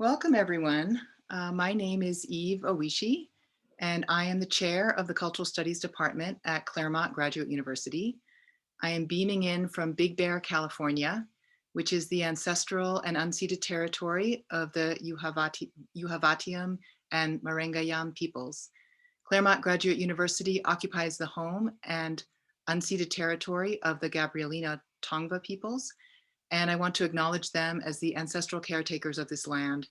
Welcome, everyone. My name is Eve Owishi, and I am the chair of the Cultural Studies Department at Claremont Graduate University. I am beaming in from Big Bear, California, which is the ancestral and unceded territory of the Yuhavatium and Marengayam peoples. Claremont Graduate University occupies the home and unceded territory of the Gabrielina Tongva peoples, and I want to acknowledge them as the ancestral caretakers of this land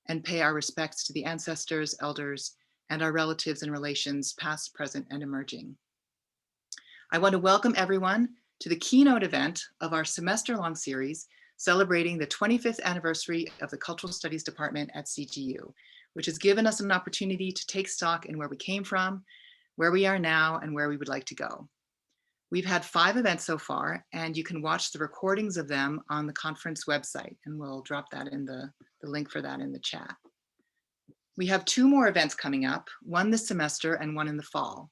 and pay our respects to the ancestors, elders, and our relatives and relations, past, present, and emerging. I want to welcome everyone to the keynote event of our semester-long series celebrating the 25th anniversary of the Cultural Studies Department at CGU, which has given us an opportunity to take stock in where we came from, where we are now, and where we would like to go. We've had 5 events so far, and you can watch the recordings of them on the conference website, and we'll drop that in the link for that in the chat. We have 2 more events coming up, one this semester and one in the fall.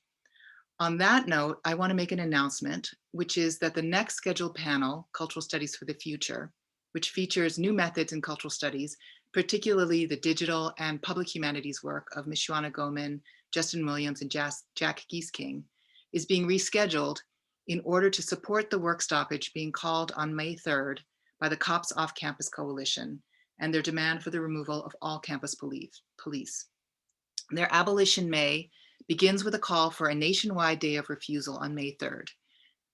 On that note, I want to make an announcement, which is that the next scheduled panel, Cultural Studies for the Future, which features new methods in cultural studies, particularly the digital and public humanities work of Mishuana Goman, Justin Williams, and Jack Geesking, is being rescheduled in order to support the work stoppage being called on May 3rd by the Cops Off-Campus Coalition and their demand for the removal of all campus police. Their Abolition May begins with a call for a nationwide day of refusal on May 3rd.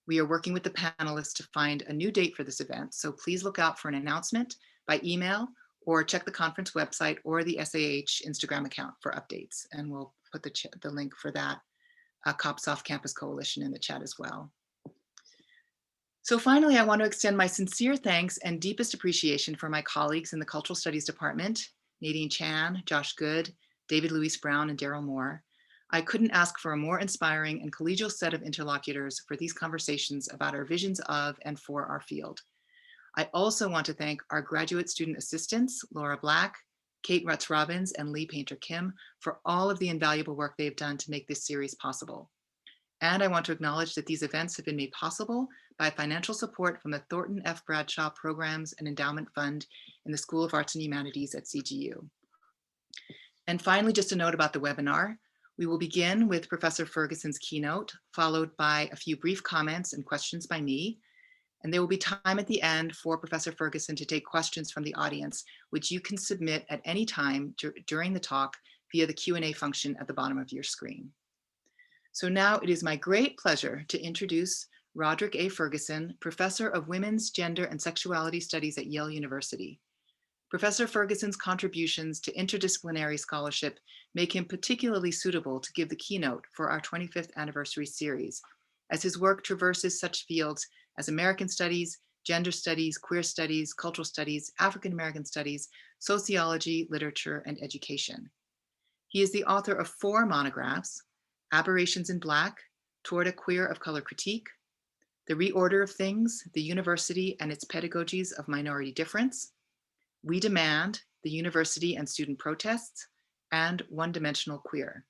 We are working with the panelists to find a new date for this event, so please look out for an announcement by email or check the conference website or the SAH Instagram account for updates, and we'll put the link for that Cops Off-Campus Coalition in the chat as well. So finally, I want to extend my sincere thanks and deepest appreciation for my colleagues in the Cultural Studies Department, Nadine Chan, Josh Good, David Louis Brown, and Daryl Moore. I couldn't ask for a more inspiring and collegial set of interlocutors for these conversations about our visions of and for our field. I also want to thank our graduate student assistants, Laura Black, Kate Rutz-Robbins, and Lee Painter-Kim, for all of the invaluable work they've done to make this series possible. And I want to acknowledge that these events have been made possible by financial support from the Thornton F. Bradshaw Programs and Endowment Fund in the School of Arts and Humanities at CGU. And finally, just a note about the webinar. We will begin with Professor Ferguson's keynote, followed by a few brief comments and questions by me. And there will be time at the end for Professor Ferguson to take questions from the audience, which you can submit at any time during the talk via the Q&A function at the bottom of your screen. So now it is my great pleasure to introduce Roderick A. Ferguson, Professor of Women's, Gender, and Sexuality Studies at Yale University. Professor Ferguson's contributions to interdisciplinary scholarship make him particularly suitable to give the keynote for our 25th anniversary series, as his work traverses such fields as American studies, gender studies, queer studies, cultural studies, African American studies, sociology, literature, and education. He is the author of 4 monographs: Aberrations in Black, Toward a Queer of Color Critique, The Reorder of Things, the University and its Pedagogies of Minority Difference, We Demand, the University and Student Protests, and One-Dimensional Queer.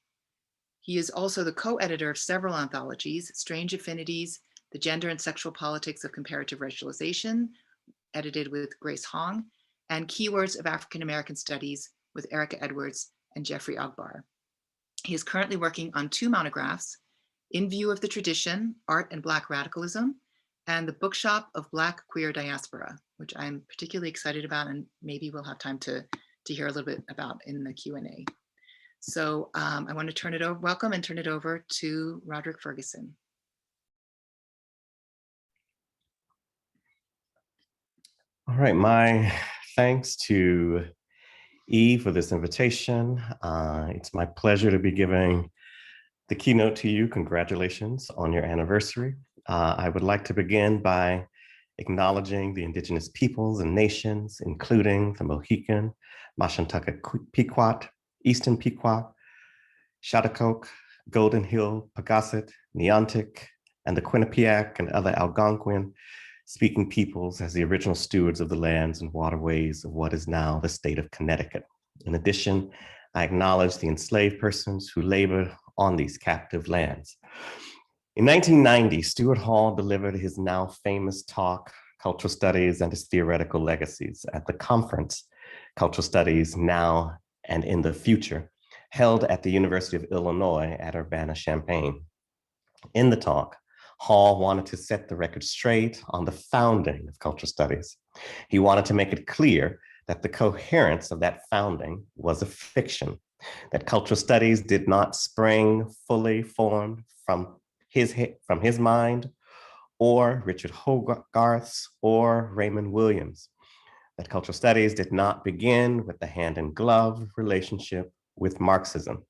He is also the co-editor of several anthologies: Strange Affinities, The Gender and Sexual Politics of Comparative Racialization, edited with Grace Hong, and Keywords of African American Studies with Erica Edwards and Jeffrey Ogbar. He is currently working on 2 monographs: In View of the Tradition, Art and Black Radicalism, and The Bookshop of Black Queer Diaspora, which I'm particularly excited about, and maybe we'll have time to hear a little bit about in the Q&A. So I want to welcome and turn it over to Roderick Ferguson. All right, my thanks to Eve for this invitation. It's my pleasure to be giving the keynote to you. Congratulations on your anniversary. I would like to begin by acknowledging the indigenous peoples and nations, including the Mohican, Mashantucket Pequot, Eastern Pequot, Chattahoochee, Golden Hill, Pagasit, Neontic, and the Quinnipiac and other Algonquin speaking peoples as the original stewards of the lands and waterways of what is now the state of Connecticut. In addition, I acknowledge the enslaved persons who labored on these captive lands. In 1990, Stuart Hall delivered his now famous talk, Cultural Studies and Its Theoretical Legacies, at the conference Cultural Studies Now and in the Future, held at the University of Illinois at Urbana-Champaign. In the talk, Hall wanted to set the record straight on the founding of cultural studies. He wanted to make it clear that the coherence of that founding was a fiction, that cultural studies did not spring fully formed from his mind or Richard Hogarth's or Raymond Williams, that cultural studies did not begin with the hand-in-glove relationship with Marxism.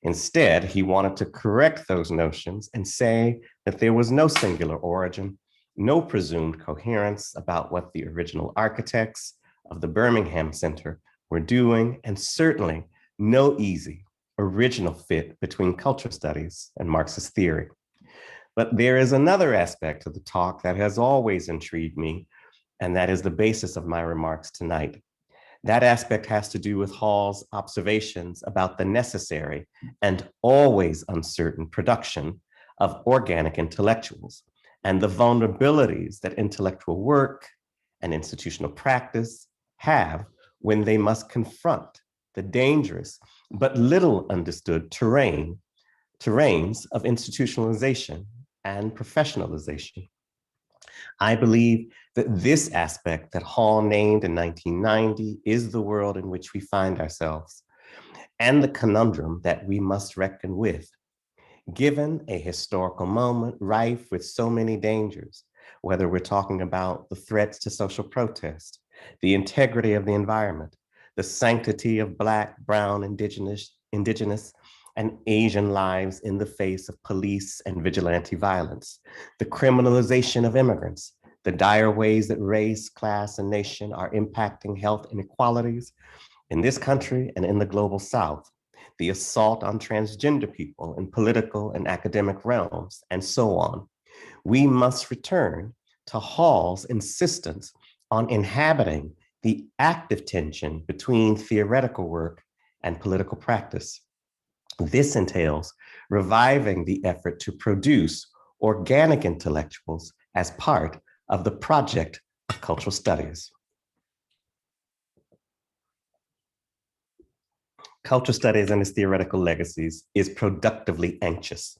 Instead, he wanted to correct those notions and say that there was no singular origin, no presumed coherence about what the original architects of the Birmingham Center were doing, and certainly no easy original fit between cultural studies and Marxist theory. But there is another aspect of the talk that has always intrigued me, and that is the basis of my remarks tonight. That aspect has to do with Hall's observations about the necessary and always uncertain production of organic intellectuals and the vulnerabilities that intellectual work and institutional practice have when they must confront the dangerous but little understood terrains of institutionalization and professionalization. I believe that this aspect that Hall named in 1990 is the world in which we find ourselves and the conundrum that we must reckon with. Given a historical moment rife with so many dangers, whether we're talking about the threats to social protest, the integrity of the environment, the sanctity of Black, Brown, Indigenous, and Asian lives in the face of police and vigilante violence, the criminalization of immigrants, the dire ways that race, class, and nation are impacting health inequalities in this country and in the global South, the assault on transgender people in political and academic realms, and so on. We must return to Hall's insistence on inhabiting the active tension between theoretical work and political practice. This entails reviving the effort to produce organic intellectuals as part of the project of cultural studies. Cultural studies and its theoretical legacies is productively anxious.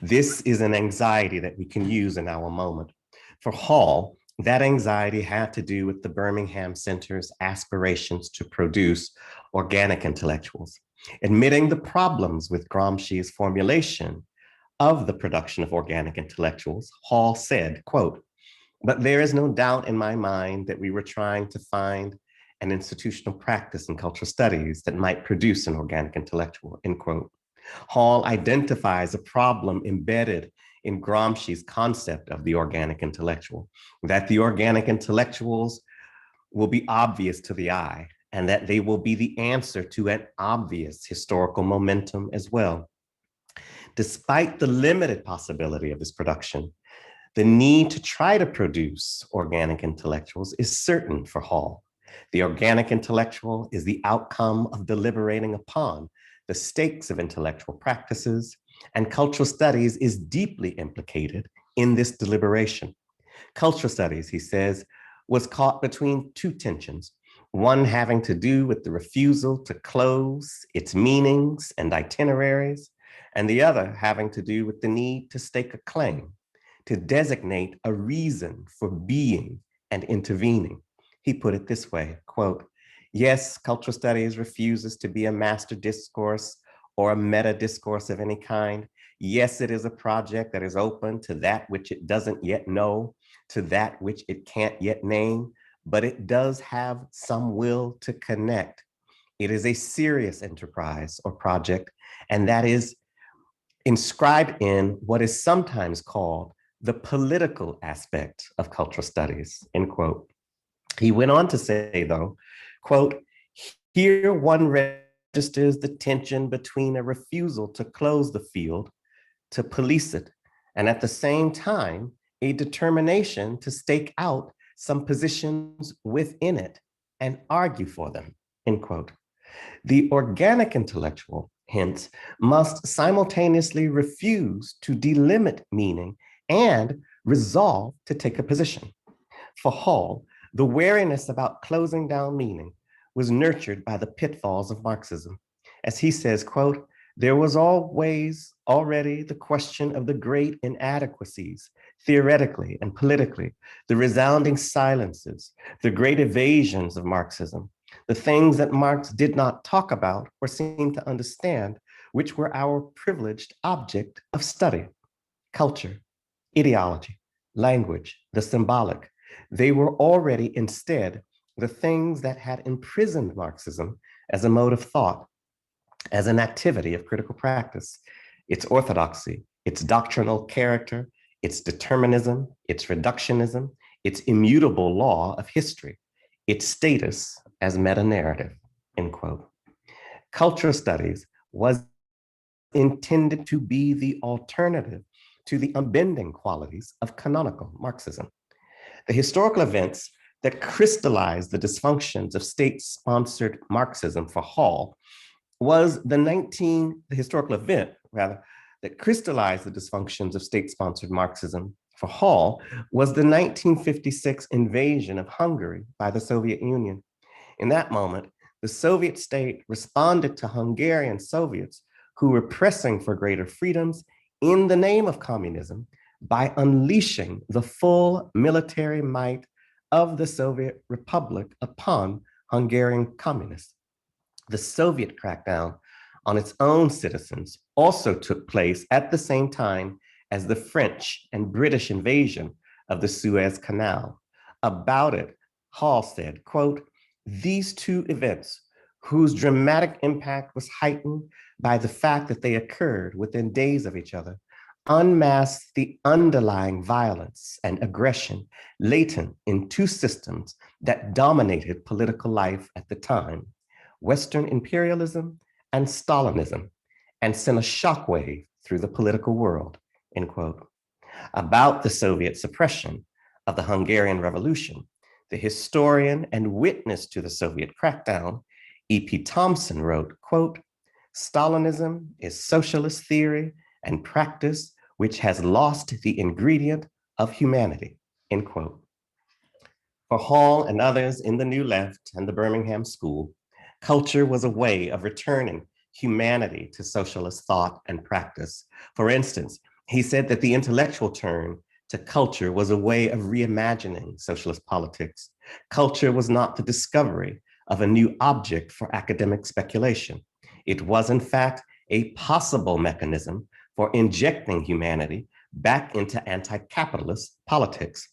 This is an anxiety that we can use in our moment. For Hall, that anxiety had to do with the Birmingham Center's aspirations to produce organic intellectuals. Admitting the problems with Gramsci's formulation of the production of organic intellectuals, Hall said, quote, "But there is no doubt in my mind that we were trying to find an institutional practice in cultural studies that might produce an organic intellectual," end quote. Hall identifies a problem embedded in Gramsci's concept of the organic intellectual, that the organic intellectuals will be obvious to the eye, and that they will be the answer to an obvious historical momentum as well. Despite the limited possibility of this production, the need to try to produce organic intellectuals is certain for Hall. The organic intellectual is the outcome of deliberating upon the stakes of intellectual practices, and cultural studies is deeply implicated in this deliberation. Cultural studies, he says, was caught between two tensions, one having to do with the refusal to close its meanings and itineraries, and the other having to do with the need to stake a claim, to designate a reason for being and intervening. He put it this way, quote, "Yes, cultural studies refuses to be a master discourse or a meta discourse of any kind. Yes, it is a project that is open to that which it doesn't yet know, to that which it can't yet name, but it does have some will to connect. It is a serious enterprise or project, and that is inscribed in what is sometimes called the political aspect of cultural studies," end quote. He went on to say, though, quote, "Here one registers the tension between a refusal to close the field, to police it, and at the same time, a determination to stake out some positions within it and argue for them," end quote. The organic intellectual, hence, must simultaneously refuse to delimit meaning and resolve to take a position. For Hall, the wariness about closing down meaning was nurtured by the pitfalls of Marxism. As he says, quote, "There was always already the question of the great inadequacies, theoretically and politically, the resounding silences, the great evasions of Marxism, the things that Marx did not talk about or seem to understand, which were our privileged object of study: culture, ideology, language, the symbolic. They were already instead the things that had imprisoned Marxism as a mode of thought, as an activity of critical practice. Its orthodoxy, its doctrinal character, its determinism, its reductionism, its immutable law of history, its status as meta-narrative," end quote. Cultural studies was intended to be the alternative to the unbending qualities of canonical Marxism. The historical events that crystallized the dysfunctions of state-sponsored Marxism for Hall was the historical event, rather, that crystallized the dysfunctions of state-sponsored Marxism for Hall was the 1956 invasion of Hungary by the Soviet Union. In that moment, the Soviet state responded to Hungarian Soviets who were pressing for greater freedoms in the name of communism by unleashing the full military might of the Soviet Republic upon Hungarian communists. The Soviet crackdown on its own citizens also took place at the same time as the French and British invasion of the Suez Canal. About it, Hall said, quote, "These two events, whose dramatic impact was heightened by the fact that they occurred within days of each other, unmasked the underlying violence and aggression latent in two systems that dominated political life at the time: Western imperialism and Stalinism, and sent a shockwave through the political world," end quote. About the Soviet suppression of the Hungarian Revolution, the historian and witness to the Soviet crackdown, E.P. Thompson, wrote, quote, "Stalinism is socialist theory and practice which has lost the ingredient of humanity," end quote. For Hall and others in the New Left and the Birmingham School, culture was a way of returning humanity to socialist thought and practice. For instance, he said that the intellectual turn to culture was a way of reimagining socialist politics. Culture was not the discovery of a new object for academic speculation. It was, in fact, a possible mechanism for injecting humanity back into anti-capitalist politics.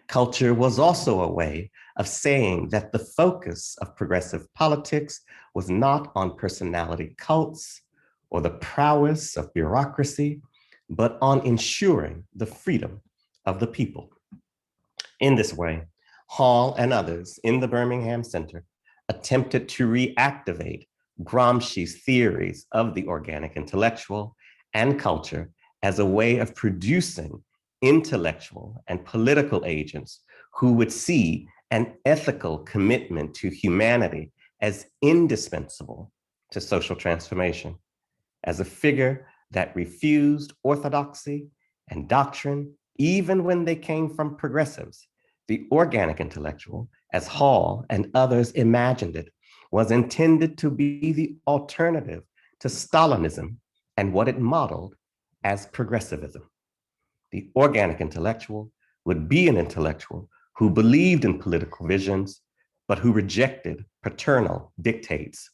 Culture was also a way of saying that the focus of progressive politics was not on personality cults or the prowess of bureaucracy, but on ensuring the freedom of the people. In this way, Hall and others in the Birmingham Center attempted to reactivate Gramsci's theories of the organic intellectual and culture as a way of producing intellectual and political agents who would see an ethical commitment to humanity as indispensable to social transformation, as a figure that refused orthodoxy and doctrine, even when they came from progressives. The organic intellectual, as Hall and others imagined it, was intended to be the alternative to Stalinism and what it modeled as progressivism. The organic intellectual would be an intellectual who believed in political visions, but who rejected paternal dictates.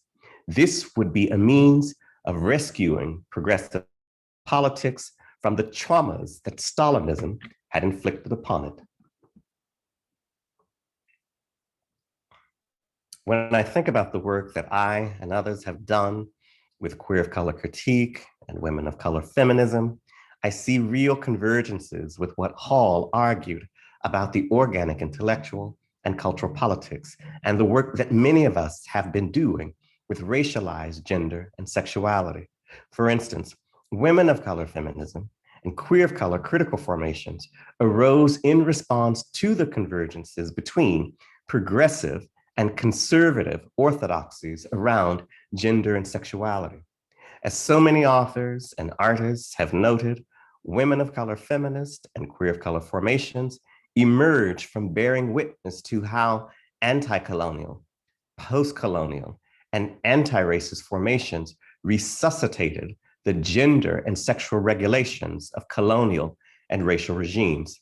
This would be a means of rescuing progressive politics from the traumas that Stalinism had inflicted upon it. When I think about the work that I and others have done with queer of color critique and women of color feminism, I see real convergences with what Hall argued about the organic intellectual and cultural politics, and the work that many of us have been doing with racialized gender and sexuality. For instance, women of color feminism and queer of color critical formations arose in response to the convergences between progressive and conservative orthodoxies around gender and sexuality. As so many authors and artists have noted, women of color feminist and queer of color formations emerge from bearing witness to how anti-colonial, post-colonial, and anti-racist formations resuscitated the gender and sexual regulations of colonial and racial regimes.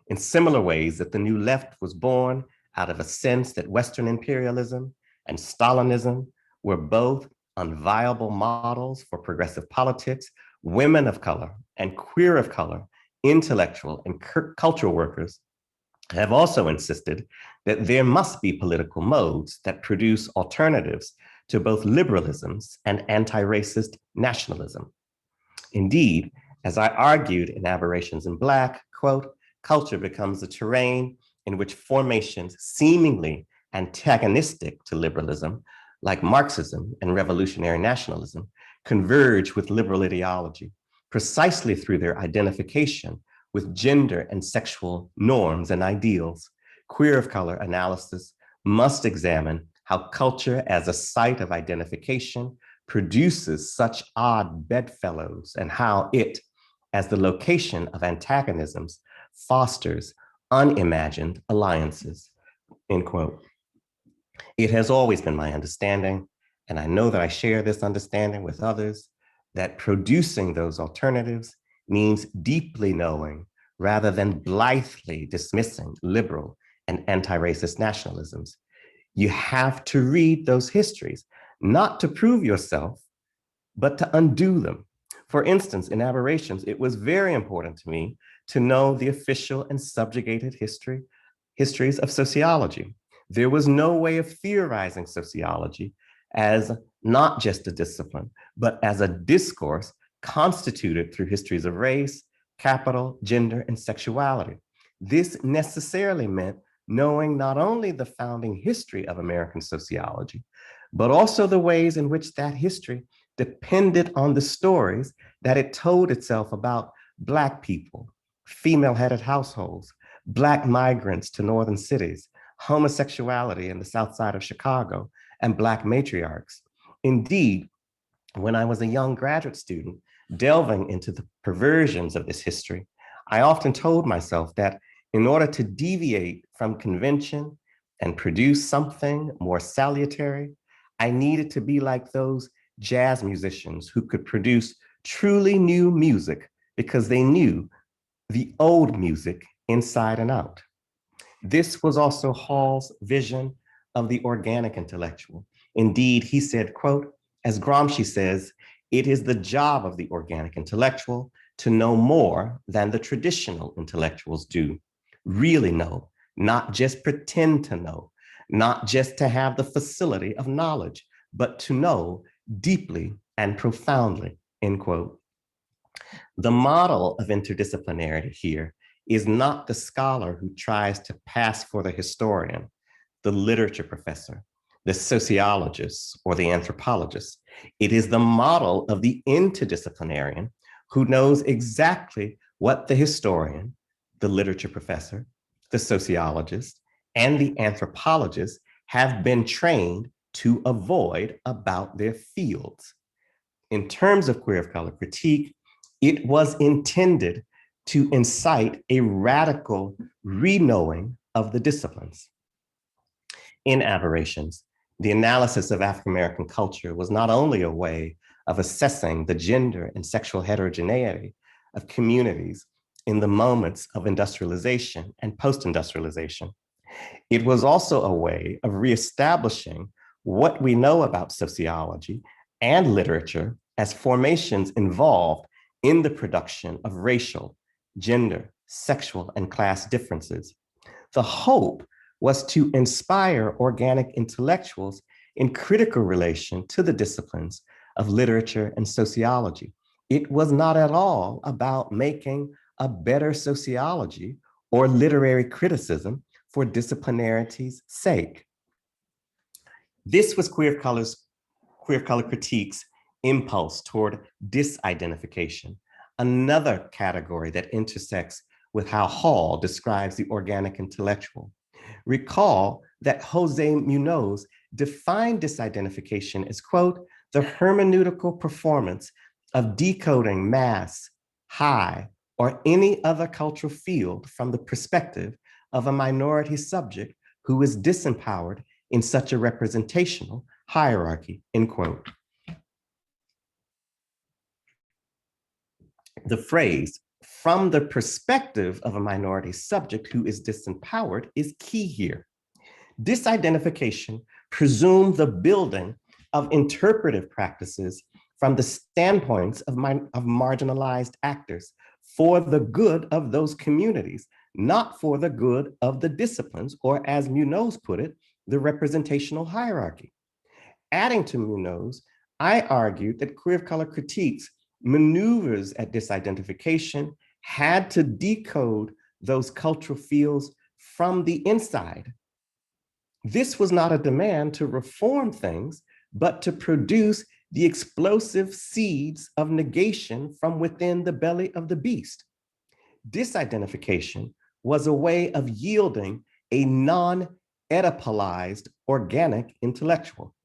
In similar ways that the New Left was born out of a sense that Western imperialism and Stalinism were both unviable models for progressive politics, women of color and queer of color, intellectual and cultural workers have also insisted that there must be political modes that produce alternatives to both liberalisms and anti-racist nationalism. Indeed, as I argued in Aberrations in Black, quote, culture becomes a terrain in which formations seemingly antagonistic to liberalism, like Marxism and revolutionary nationalism, converge with liberal ideology, precisely through their identification with gender and sexual norms and ideals. Queer of color analysis must examine how culture as a site of identification produces such odd bedfellows and how it, as the location of antagonisms, fosters unimagined alliances, end quote. It has always been my understanding, and I know that I share this understanding with others, that producing those alternatives means deeply knowing rather than blithely dismissing liberal and anti-racist nationalisms. You have to read those histories, not to prove yourself, but to undo them. For instance, in Aberrations, it was very important to me to know the official and subjugated histories of sociology. There was no way of theorizing sociology as not just a discipline, but as a discourse constituted through histories of race, capital, gender, and sexuality. This necessarily meant knowing not only the founding history of American sociology, but also the ways in which that history depended on the stories that it told itself about Black people, female-headed households, Black migrants to northern cities, homosexuality in the South Side of Chicago, and Black matriarchs. Indeed, when I was a young graduate student, delving into the perversions of this history, I often told myself that in order to deviate from convention and produce something more salutary, I needed to be like those jazz musicians who could produce truly new music because they knew the old music inside and out. This was also Hall's vision of the organic intellectual. Indeed, he said, quote, as Gramsci says, it is the job of the organic intellectual to know more than the traditional intellectuals do. Really know, not just pretend to know, not just to have the facility of knowledge, but to know deeply and profoundly, end quote. The model of interdisciplinarity here is not the scholar who tries to pass for the historian, the literature professor, the sociologist, or the anthropologist. It is the model of the interdisciplinarian who knows exactly what the historian, the literature professor, the sociologist, and the anthropologist have been trained to avoid about their fields. In terms of queer of color critique, it was intended to incite a radical re-knowing of the disciplines. In Aberrations, the analysis of African-American culture was not only a way of assessing the gender and sexual heterogeneity of communities in the moments of industrialization and post-industrialization. It was also a way of reestablishing what we know about sociology and literature as formations involved in the production of racial, gender, sexual, and class differences. The hope was to inspire organic intellectuals in critical relation to the disciplines of literature and sociology. It was not at all about making a better sociology or literary criticism for disciplinarity's sake. This was queer of color critique's impulse toward disidentification, another category that intersects with how Hall describes the organic intellectual. Recall that Jose Munoz defined disidentification as, quote, the hermeneutical performance of decoding mass, high, or any other cultural field from the perspective of a minority subject who is disempowered in such a representational hierarchy, end quote. The phrase, from the perspective of a minority subject who is disempowered, is key here. Disidentification presumed the building of interpretive practices from the standpoints of marginalized actors for the good of those communities, not for the good of the disciplines, or as Munoz put it, the representational hierarchy. Adding to Munoz, I argued that queer of color critiques maneuvers at disidentification had to decode those cultural fields from the inside. This was not a demand to reform things, but to produce the explosive seeds of negation from within the belly of the beast. Disidentification was a way of yielding a non-Oedipalized organic intellectual.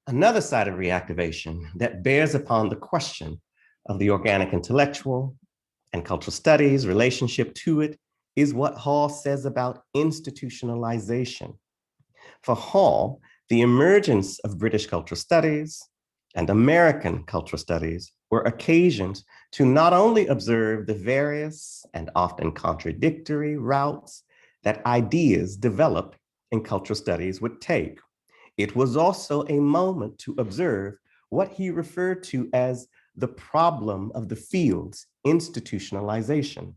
Another side of reactivation that bears upon the question of the organic intellectual and cultural studies relationship to it is what Hall says about institutionalization. For Hall, the emergence of British cultural studies and American cultural studies were occasions to not only observe the various and often contradictory routes that ideas developed in cultural studies would take. It was also a moment to observe what he referred to as the problem of the field's institutionalization.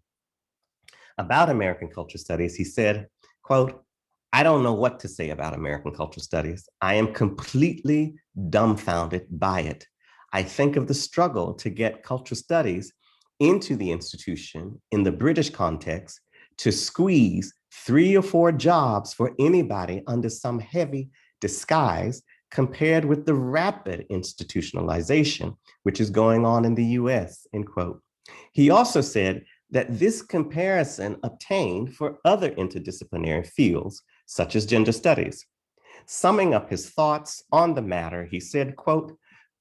About American culture studies, he said, quote, "I don't know what to say about American culture studies. I am completely dumbfounded by it. I think of the struggle to get culture studies into the institution in the British context to squeeze 3 or 4 jobs for anybody under some heavy disguise compared with the rapid institutionalization, which is going on in the US," end quote. He also said that this comparison obtained for other interdisciplinary fields, such as gender studies. Summing up his thoughts on the matter, he said, quote,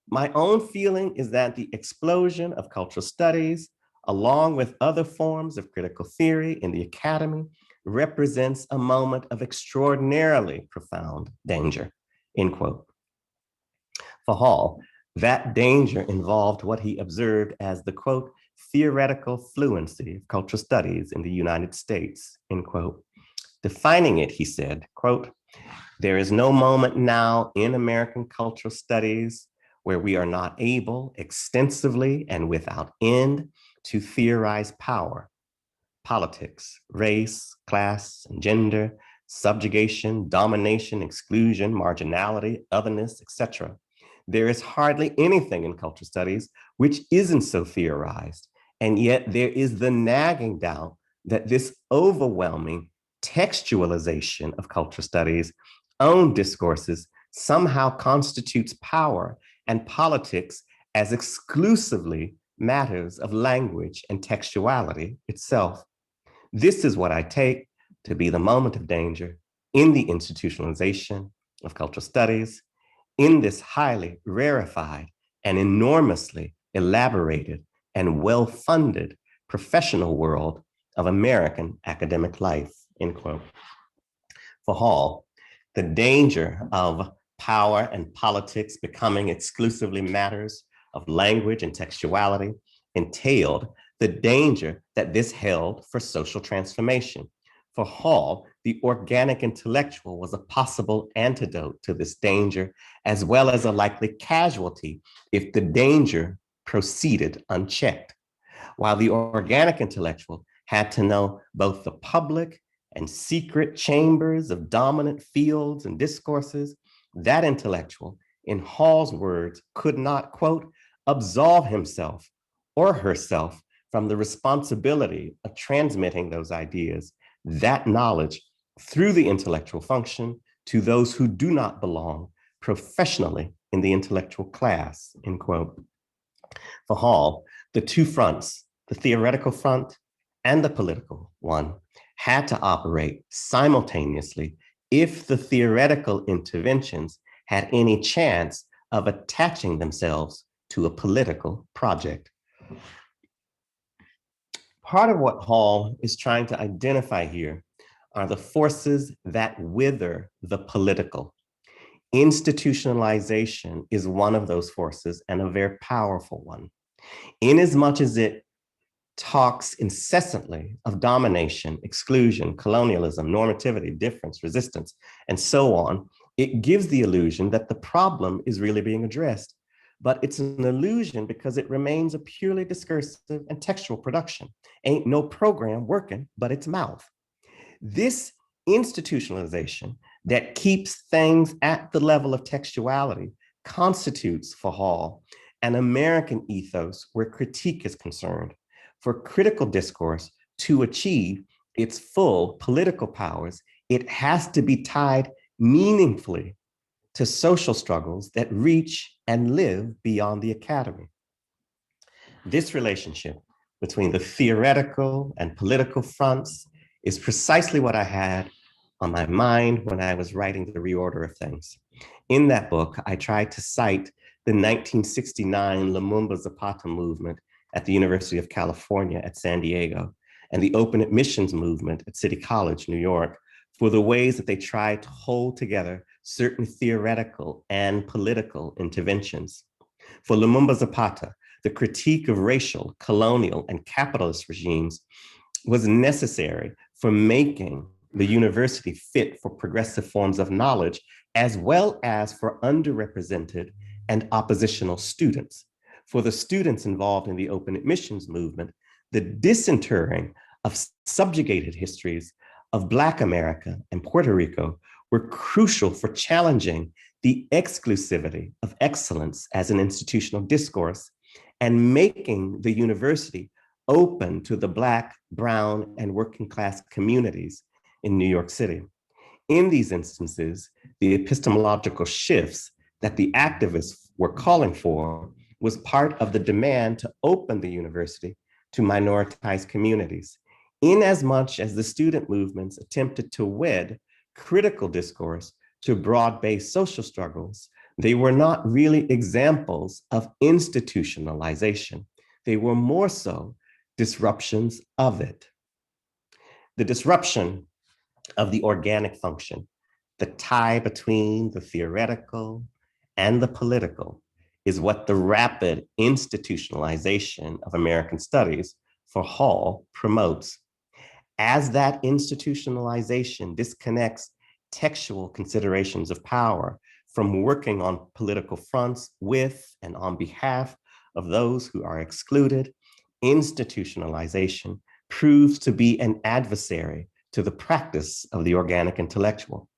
"My own feeling is that the explosion of cultural studies, along with other forms of critical theory in the academy, represents a moment of extraordinarily profound danger," end quote. For Hall, that danger involved what he observed as the, quote, "theoretical fluency of cultural studies in the United States," end quote. Defining it, he said, quote, "There is no moment now in American cultural studies where we are not able extensively and without end to theorize power, politics, race, class, and gender, subjugation, domination, exclusion, marginality, otherness, etc. There is hardly anything in cultural studies which isn't so theorized, and yet there is the nagging doubt that this overwhelming textualization of cultural studies' own discourses somehow constitutes power and politics as exclusively matters of language and textuality itself. This is what I take to be the moment of danger in the institutionalization of cultural studies, in this highly rarefied and enormously elaborated and well-funded professional world of American academic life," end quote. For Hall, the danger of power and politics becoming exclusively matters of language and textuality entailed the danger that this held for social transformation. For Hall, the organic intellectual was a possible antidote to this danger, as well as a likely casualty if the danger proceeded unchecked. While the organic intellectual had to know both the public and secret chambers of dominant fields and discourses, that intellectual, in Hall's words, could not, quote, "absolve himself or herself from the responsibility of transmitting those ideas, that knowledge, through the intellectual function to those who do not belong professionally in the intellectual class," end quote. For Hall, the two fronts, the theoretical front and the political one, had to operate simultaneously if the theoretical interventions had any chance of attaching themselves to a political project. Part of what Hall is trying to identify here are the forces that wither the political. Institutionalization is one of those forces, and a very powerful one. Inasmuch as it talks incessantly of domination, exclusion, colonialism, normativity, difference, resistance, and so on, it gives the illusion that the problem is really being addressed. But it's an illusion because it remains a purely discursive and textual production. Ain't no program working but its mouth. This institutionalization that keeps things at the level of textuality constitutes, for Hall, an American ethos where critique is concerned. For critical discourse to achieve its full political powers, it has to be tied meaningfully to social struggles that reach and live beyond the academy. This relationship between the theoretical and political fronts is precisely what I had on my mind when I was writing The Reorder of Things. In that book, I tried to cite the 1969 Lumumba Zapata movement at the University of California at San Diego and the open admissions movement at City College, New York, for the ways that they tried to hold together certain theoretical and political interventions. For Lumumba Zapata, the critique of racial, colonial, and capitalist regimes was necessary for making the university fit for progressive forms of knowledge, as well as for underrepresented and oppositional students. For the students involved in the open admissions movement, the disinterring of subjugated histories of Black America and Puerto Rico were crucial for challenging the exclusivity of excellence as an institutional discourse and making the university open to the Black, brown, and working class communities in New York City. In these instances, the epistemological shifts that the activists were calling for was part of the demand to open the university to minoritized communities, inasmuch as the student movements attempted to wed critical discourse to broad-based social struggles. They were not really examples of institutionalization. They were more so disruptions of it. The disruption of the organic function, the tie between the theoretical and the political, is what the rapid institutionalization of American studies for Hall promotes. As that institutionalization disconnects textual considerations of power from working on political fronts with and on behalf of those who are excluded, institutionalization proves to be an adversary to the practice of the organic intellectual.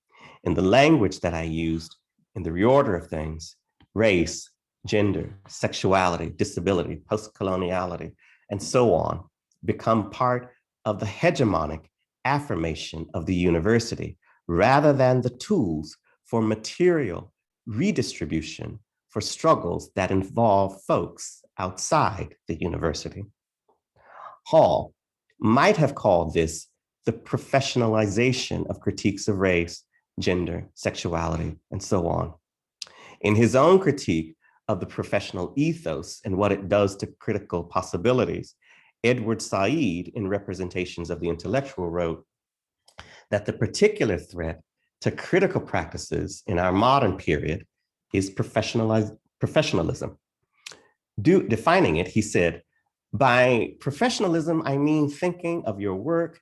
In the language that I used in The Reorder of Things, race, gender, sexuality, disability, post-coloniality, and so on become part of the hegemonic affirmation of the university, rather than the tools for material redistribution for struggles that involve folks outside the university. Hall might have called this the professionalization of critiques of race, gender, sexuality, and so on. In his own critique of the professional ethos and what it does to critical possibilities, Edward Said, in Representations of the Intellectual, wrote that the particular threat to critical practices in our modern period is professionalism. Defining it, he said, by professionalism, I mean thinking of your work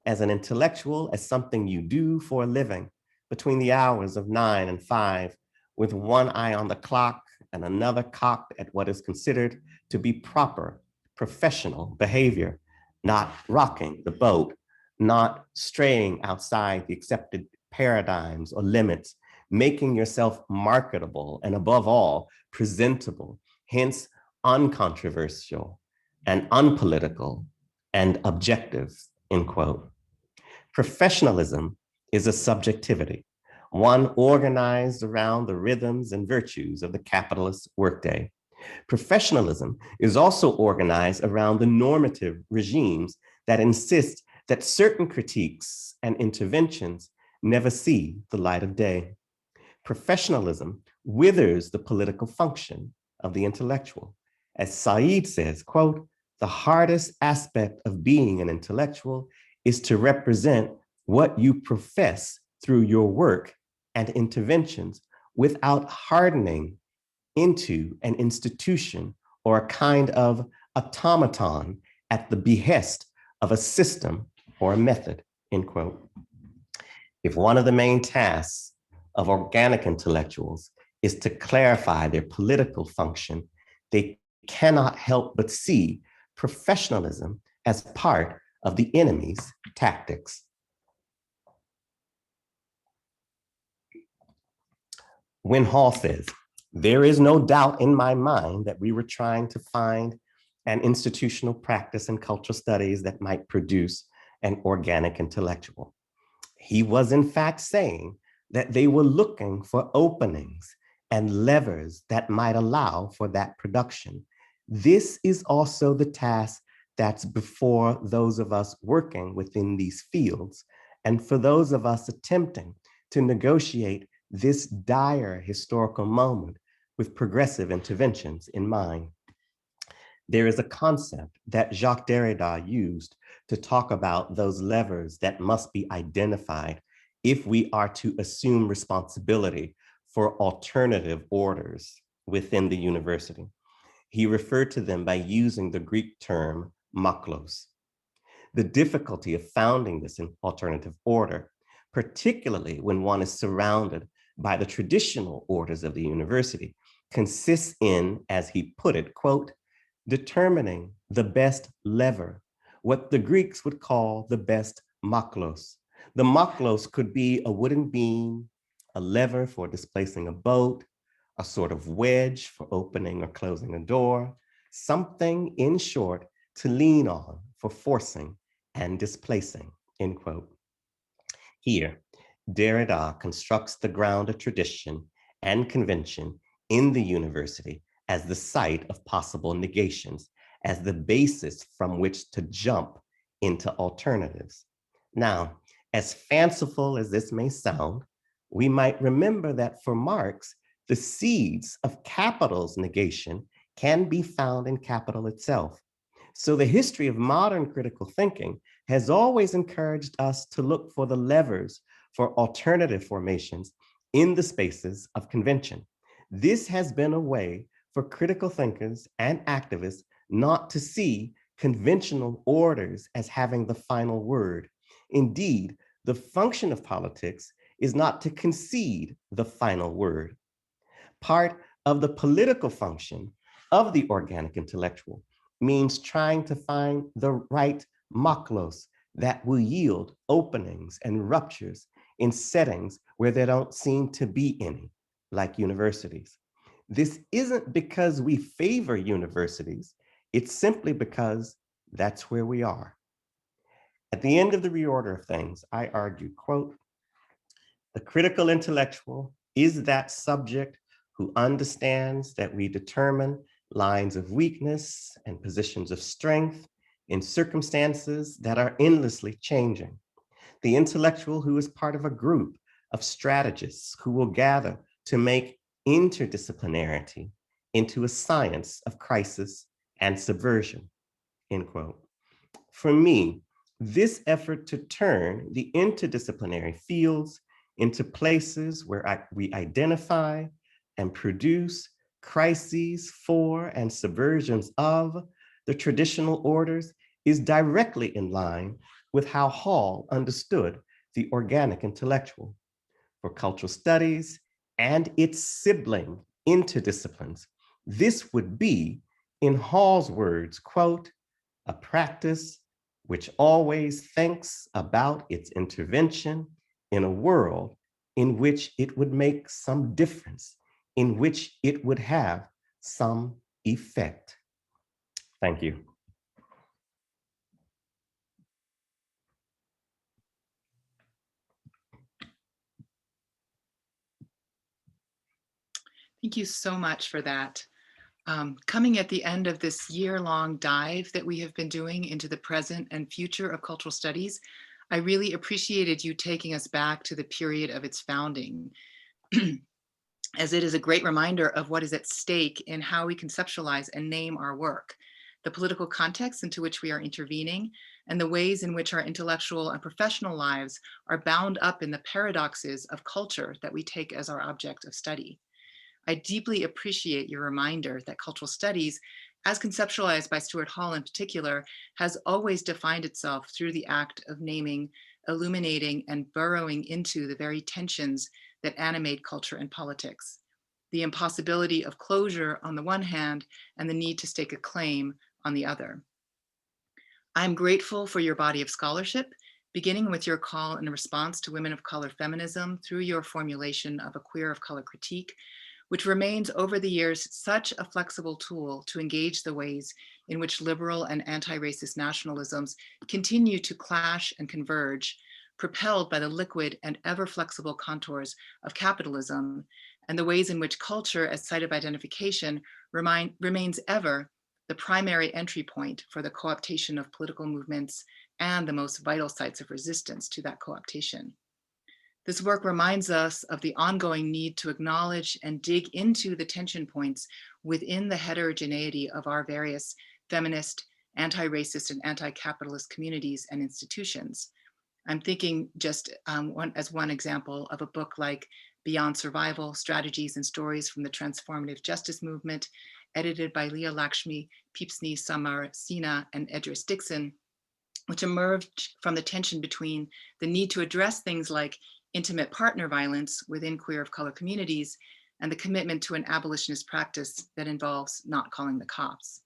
as an intellectual, as something you do for a living between the hours of 9 and 5, with one eye on the clock and another cocked at what is considered to be proper professional behavior, not rocking the boat, not straying outside the accepted paradigms or limits, making yourself marketable and above all, presentable, hence uncontroversial and unpolitical and objective, end quote. Professionalism is a subjectivity, one organized around the rhythms and virtues of the capitalist workday. Professionalism is also organized around the normative regimes that insist that certain critiques and interventions never see the light of day. Professionalism withers the political function of the intellectual. As Said says, quote, the hardest aspect of being an intellectual is to represent what you profess through your work and interventions without hardening into an institution or a kind of automaton at the behest of a system or a method, end quote. If one of the main tasks of organic intellectuals is to clarify their political function, they cannot help but see professionalism as part of the enemy's tactics. When Hall says, "There is no doubt in my mind that we were trying to find an institutional practice in cultural studies that might produce an organic intellectual," he was in fact saying that they were looking for openings and levers that might allow for that production. This is also the task that's before those of us working within these fields, and for those of us attempting to negotiate this dire historical moment with progressive interventions in mind. There is a concept that Jacques Derrida used to talk about those levers that must be identified if we are to assume responsibility for alternative orders within the university. He referred to them by using the Greek term maklos. The difficulty of founding this alternative order, particularly when one is surrounded by the traditional orders of the university, consists in, as he put it, quote, determining the best lever, what the Greeks would call the best maklos. The maklos could be a wooden beam, a lever for displacing a boat, a sort of wedge for opening or closing a door, something, in short, to lean on for forcing and displacing, end quote. Here, Derrida constructs the ground of tradition and convention in the university as the site of possible negations, as the basis from which to jump into alternatives. Now, as fanciful as this may sound, we might remember that for Marx, the seeds of capital's negation can be found in capital itself. So the history of modern critical thinking has always encouraged us to look for the levers for alternative formations in the spaces of convention. This has been a way for critical thinkers and activists not to see conventional orders as having the final word. Indeed, the function of politics is not to concede the final word. Part of the political function of the organic intellectual means trying to find the right maklos that will yield openings and ruptures in settings where there don't seem to be any, like universities. This isn't because we favor universities, it's simply because that's where we are. At the end of the reorder of things, I argue, quote, the critical intellectual is that subject who understands that we determine lines of weakness and positions of strength in circumstances that are endlessly changing. The intellectual who is part of a group of strategists who will gather to make interdisciplinarity into a science of crisis and subversion, end quote. For me, this effort to turn the interdisciplinary fields into places where we identify and produce crises for and subversions of the traditional orders is directly in line with how Hall understood the organic intellectual. For cultural studies and its sibling interdisciplines, this would be, in Hall's words, quote, a practice which always thinks about its intervention in a world in which it would make some difference, in which it would have some effect. Thank you. Thank you so much for that. Coming at the end of this year-long dive that we have been doing into the present and future of cultural studies, I really appreciated you taking us back to the period of its founding, as it is a great reminder of what is at stake in how we conceptualize and name our work. the political context into which we are intervening, and the ways in which our intellectual and professional lives are bound up in the paradoxes of culture that we take as our object of study. I deeply appreciate your reminder that cultural studies, as conceptualized by Stuart Hall in particular, has always defined itself through the act of naming, illuminating, and burrowing into the very tensions that animate culture and politics. The impossibility of closure on the one hand, and the need to stake a claim on the other. I'm grateful for your body of scholarship, beginning with your call and response to women of color feminism through your formulation of a queer of color critique, which remains over the years such a flexible tool to engage the ways in which liberal and anti-racist nationalisms continue to clash and converge, propelled by the liquid and ever flexible contours of capitalism, and the ways in which culture as site of identification remains ever the primary entry point for the co-optation of political movements and the most vital sites of resistance to that co-optation. This work reminds us of the ongoing need to acknowledge and dig into the tension points within the heterogeneity of our various feminist, anti-racist, and anti-capitalist communities and institutions. I'm thinking just as one example of a book like Beyond Survival, Strategies and Stories from the Transformative Justice Movement, edited by Leah Lakshmi, Peepsney Samarasina, and Edris Dixon, which emerged from the tension between the need to address things like intimate partner violence within queer of color communities and the commitment to an abolitionist practice that involves not calling the cops.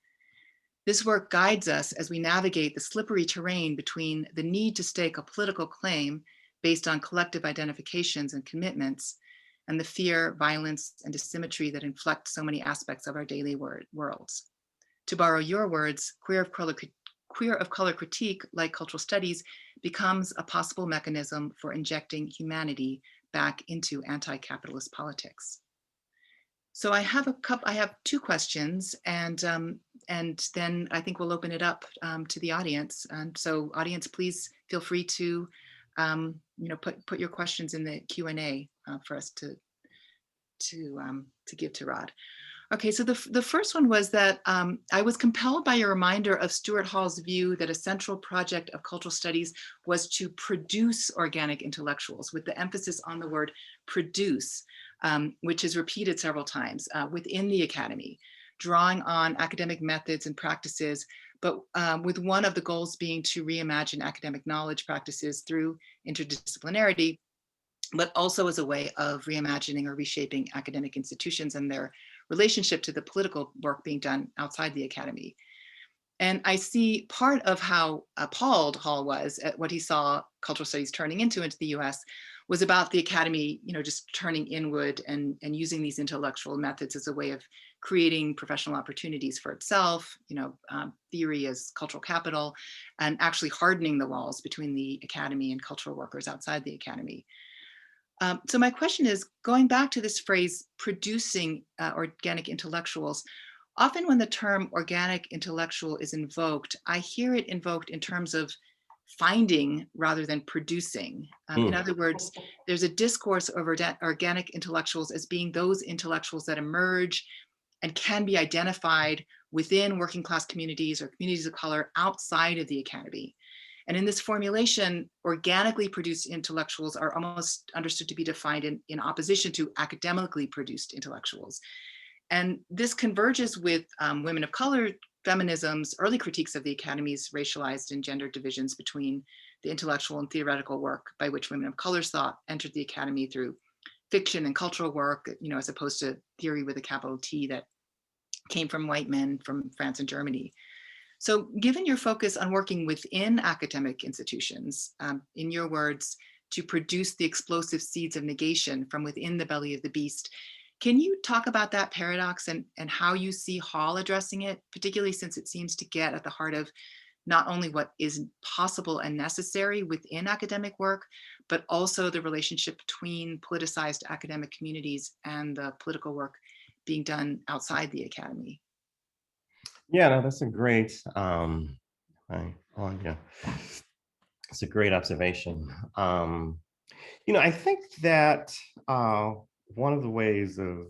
This work guides us as we navigate the slippery terrain between the need to stake a political claim based on collective identifications and commitments, and the fear, violence, and asymmetry that inflect so many aspects of our daily worlds. To borrow your words, queer of color critique, like cultural studies, becomes a possible mechanism for injecting humanity back into anti-capitalist politics. So I have two questions, and then I think we'll open it up to the audience. And so, audience, please feel free to put your questions in the Q&A for us to give to Rod. Okay, so the first one was that I was compelled by your reminder of Stuart Hall's view that a central project of cultural studies was to produce organic intellectuals, with the emphasis on the word produce, which is repeated several times within the academy, drawing on academic methods and practices, but with one of the goals being to reimagine academic knowledge practices through interdisciplinarity, but also as a way of reimagining or reshaping academic institutions and their relationship to the political work being done outside the academy. And I see part of how appalled Hall was at what he saw cultural studies turning into the US was about the academy, just turning inward and using these intellectual methods as a way of creating professional opportunities for itself, theory as cultural capital, and actually hardening the walls between the academy and cultural workers outside the academy. So my question is, going back to this phrase, producing organic intellectuals, often when the term organic intellectual is invoked, I hear it invoked in terms of finding rather than producing. In other words, there's a discourse over organic intellectuals as being those intellectuals that emerge and can be identified within working class communities or communities of color outside of the academy. And in this formulation, organically produced intellectuals are almost understood to be defined in opposition to academically produced intellectuals. And this converges with women of color feminism's early critiques of the academy's racialized and gendered divisions between the intellectual and theoretical work by which women of color's thought entered the academy through fiction and cultural work, as opposed to theory with a capital T that came from white men from France and Germany. So given your focus on working within academic institutions, in your words, to produce the explosive seeds of negation from within the belly of the beast, can you talk about that paradox and how you see Hall addressing it, particularly since it seems to get at the heart of not only what is possible and necessary within academic work, but also the relationship between politicized academic communities and the political work being done outside the academy? Yeah, no, that's a great yeah. It's a great observation. I think that one of the ways of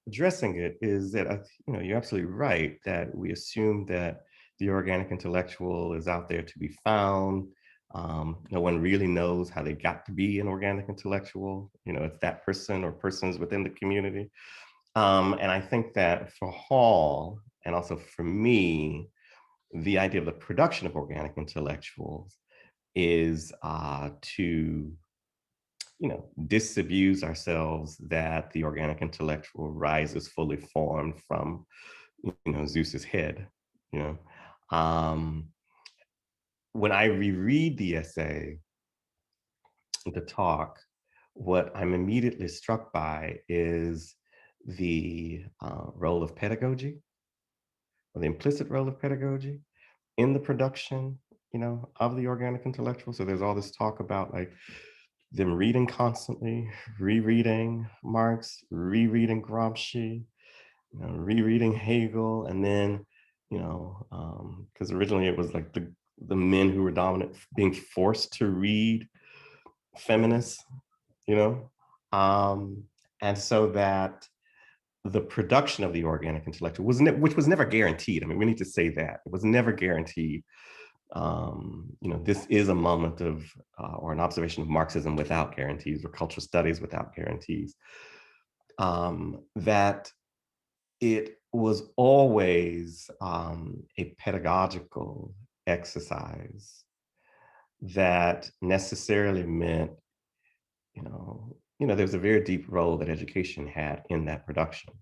addressing it is that, you're absolutely right that we assume that the organic intellectual is out there to be found. No one really knows how they got to be an organic intellectual. It's that person or persons within the community. And I think that for Hall, and also for me, the idea of the production of organic intellectuals is to disabuse ourselves that the organic intellectual rises fully formed from Zeus's head. you know um when I reread the essay, the talk, what I'm immediately struck by is the role of pedagogy, or the implicit role of pedagogy in the production, of the organic intellectual. So there's all this talk about like them reading constantly, rereading Marx, rereading Gramsci, rereading Hegel, and then, because originally it was like the men who were dominant being forced to read feminists, you know, um, and so that the production of the organic intellectual which was never guaranteed. I mean, we need to say that it was never guaranteed. This is a moment of or an observation of Marxism without guarantees, or cultural studies without guarantees. That it was always a pedagogical exercise that necessarily meant, there's a very deep role that education had in that production,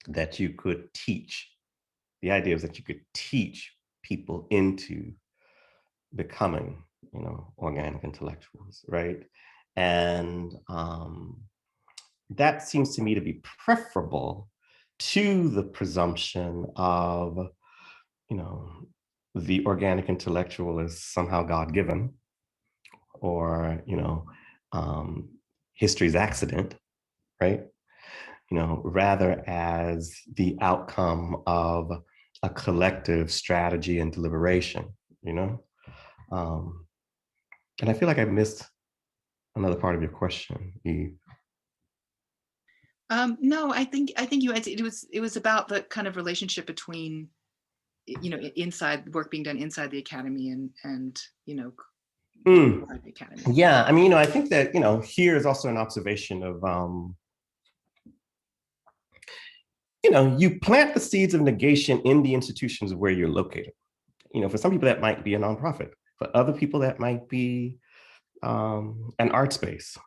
that you could teach. The idea is that you could teach people into becoming, organic intellectuals, right? And that seems to me to be preferable to the presumption of, you know, the organic intellectual is somehow God-given, or, history's accident, right? Rather as the outcome of a collective strategy and deliberation, you know? And I feel like I missed another part of your question, Eve. No, I think you answered. It was about the kind of relationship between, inside work being done inside the academy and outside the academy. Yeah, I mean, I think that, here is also an observation of, you plant the seeds of negation in the institutions where you're located. For some people that might be a nonprofit. For other people that might be an art space.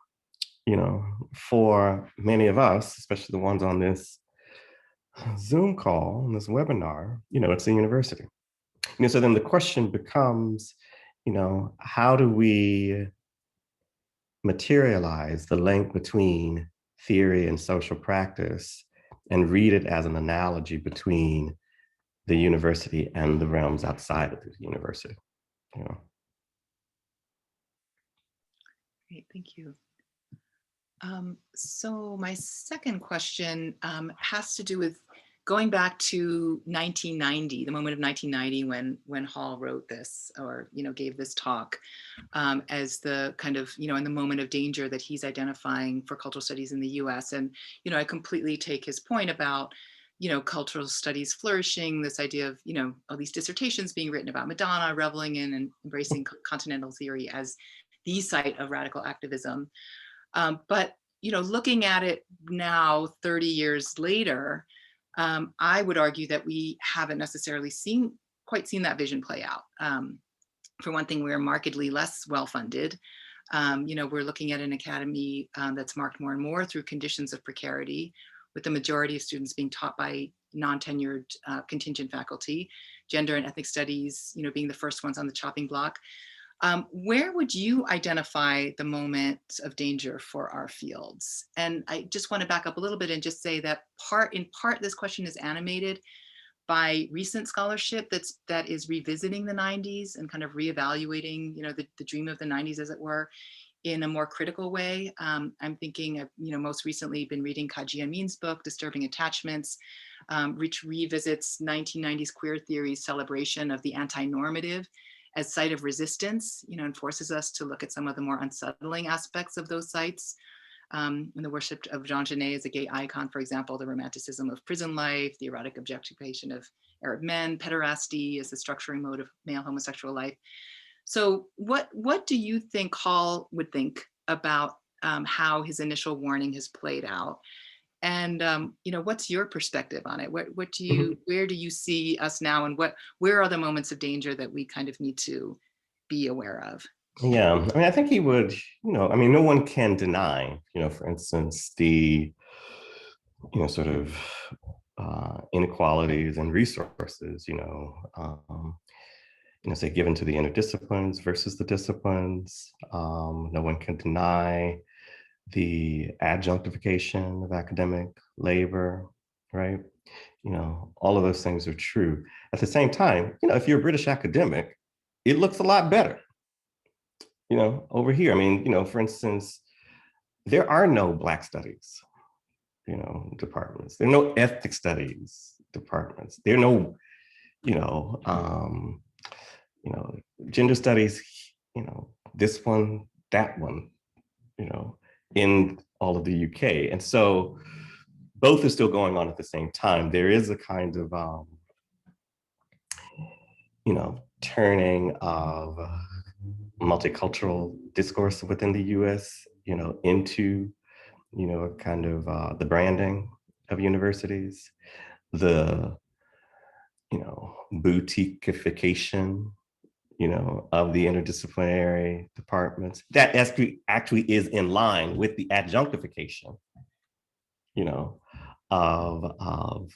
For many of us, especially the ones on this Zoom call, on this webinar, it's a university. So then the question becomes, how do we materialize the link between theory and social practice and read it as an analogy between the university and the realms outside of the university? Great, thank you. So my second question has to do with going back to 1990, the moment of 1990 when Hall wrote this, or gave this talk, as the kind of in the moment of danger that he's identifying for cultural studies in the U.S. And I completely take his point about cultural studies flourishing, this idea of all these dissertations being written about Madonna reveling in and embracing continental theory as the site of radical activism. But looking at it now, 30 years later, I would argue that we haven't necessarily quite seen that vision play out. For one thing, we're markedly less well-funded. We're looking at an academy that's marked more and more through conditions of precarity, with the majority of students being taught by non-tenured contingent faculty, gender and ethnic studies, being the first ones on the chopping block. Where would you identify the moment of danger for our fields? And I just want to back up a little bit and just say that in part, this question is animated by recent scholarship that is revisiting the 90s and kind of reevaluating, the dream of the 90s, as it were, in a more critical way. I'm thinking, I've most recently been reading Kaji Amin's book, Disturbing Attachments, which revisits 1990s queer theory's celebration of the anti-normative as site of resistance, and forces us to look at some of the more unsettling aspects of those sites. in the worship of Jean Genet as a gay icon, for example, the romanticism of prison life, the erotic objectification of Arab men, pederasty as the structuring mode of male homosexual life. So what do you think Hall would think about how his initial warning has played out? And what's your perspective on it? What do you, where do you see us now, and where are the moments of danger that we kind of need to be aware of? Yeah, I mean, I think he would, I mean, no one can deny, for instance, the, sort of inequalities and resources, say given to the interdisciplines versus the disciplines. No one can deny the adjunctification of academic labor, right? All of those things are true. At the same time, if you're a British academic, it looks a lot better, over here. I mean, for instance, there are no Black studies, departments. There are no ethnic studies departments. There are no, you know, um, gender studies, this one, that one, in all of the UK. And so both are still going on at the same time. There is a kind of, turning of multicultural discourse within the US, into, kind of the branding of universities, the, boutiqueification, of the interdisciplinary departments. That actually is in line with the adjunctification, of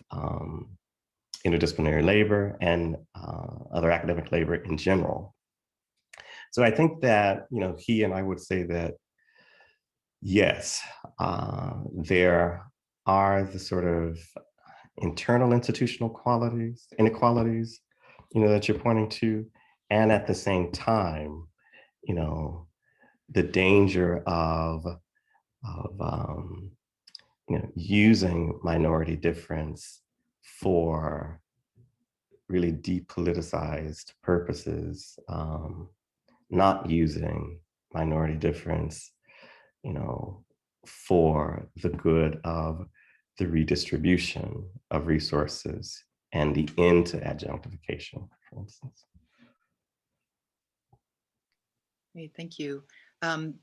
interdisciplinary labor and other academic labor in general. So I think that, he and I would say that, yes, there are the sort of internal institutional inequalities, that you're pointing to. And at the same time, the danger of using minority difference for really depoliticized purposes, not using minority difference, for the good of the redistribution of resources and the end to adjunctification, for instance. Great, thank you.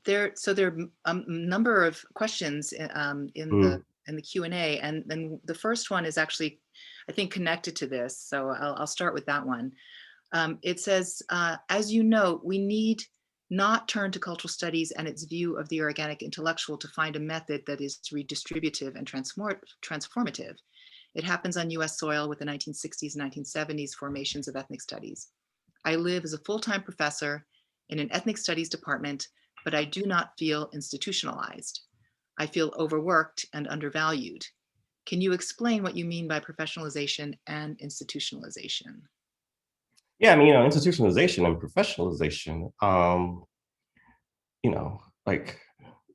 There are a number of questions in the Q&A, and then the first one is actually, I think, connected to this. So I'll start with that one. It says, as you note, we need not turn to cultural studies and its view of the organic intellectual to find a method that is redistributive and transformative. It happens on US soil with the 1960s and 1970s formations of ethnic studies. I live as a full-time professor in an ethnic studies department, but I do not feel institutionalized. I feel overworked and undervalued. Can you explain what you mean by professionalization and institutionalization? Yeah, I mean, institutionalization and professionalization, like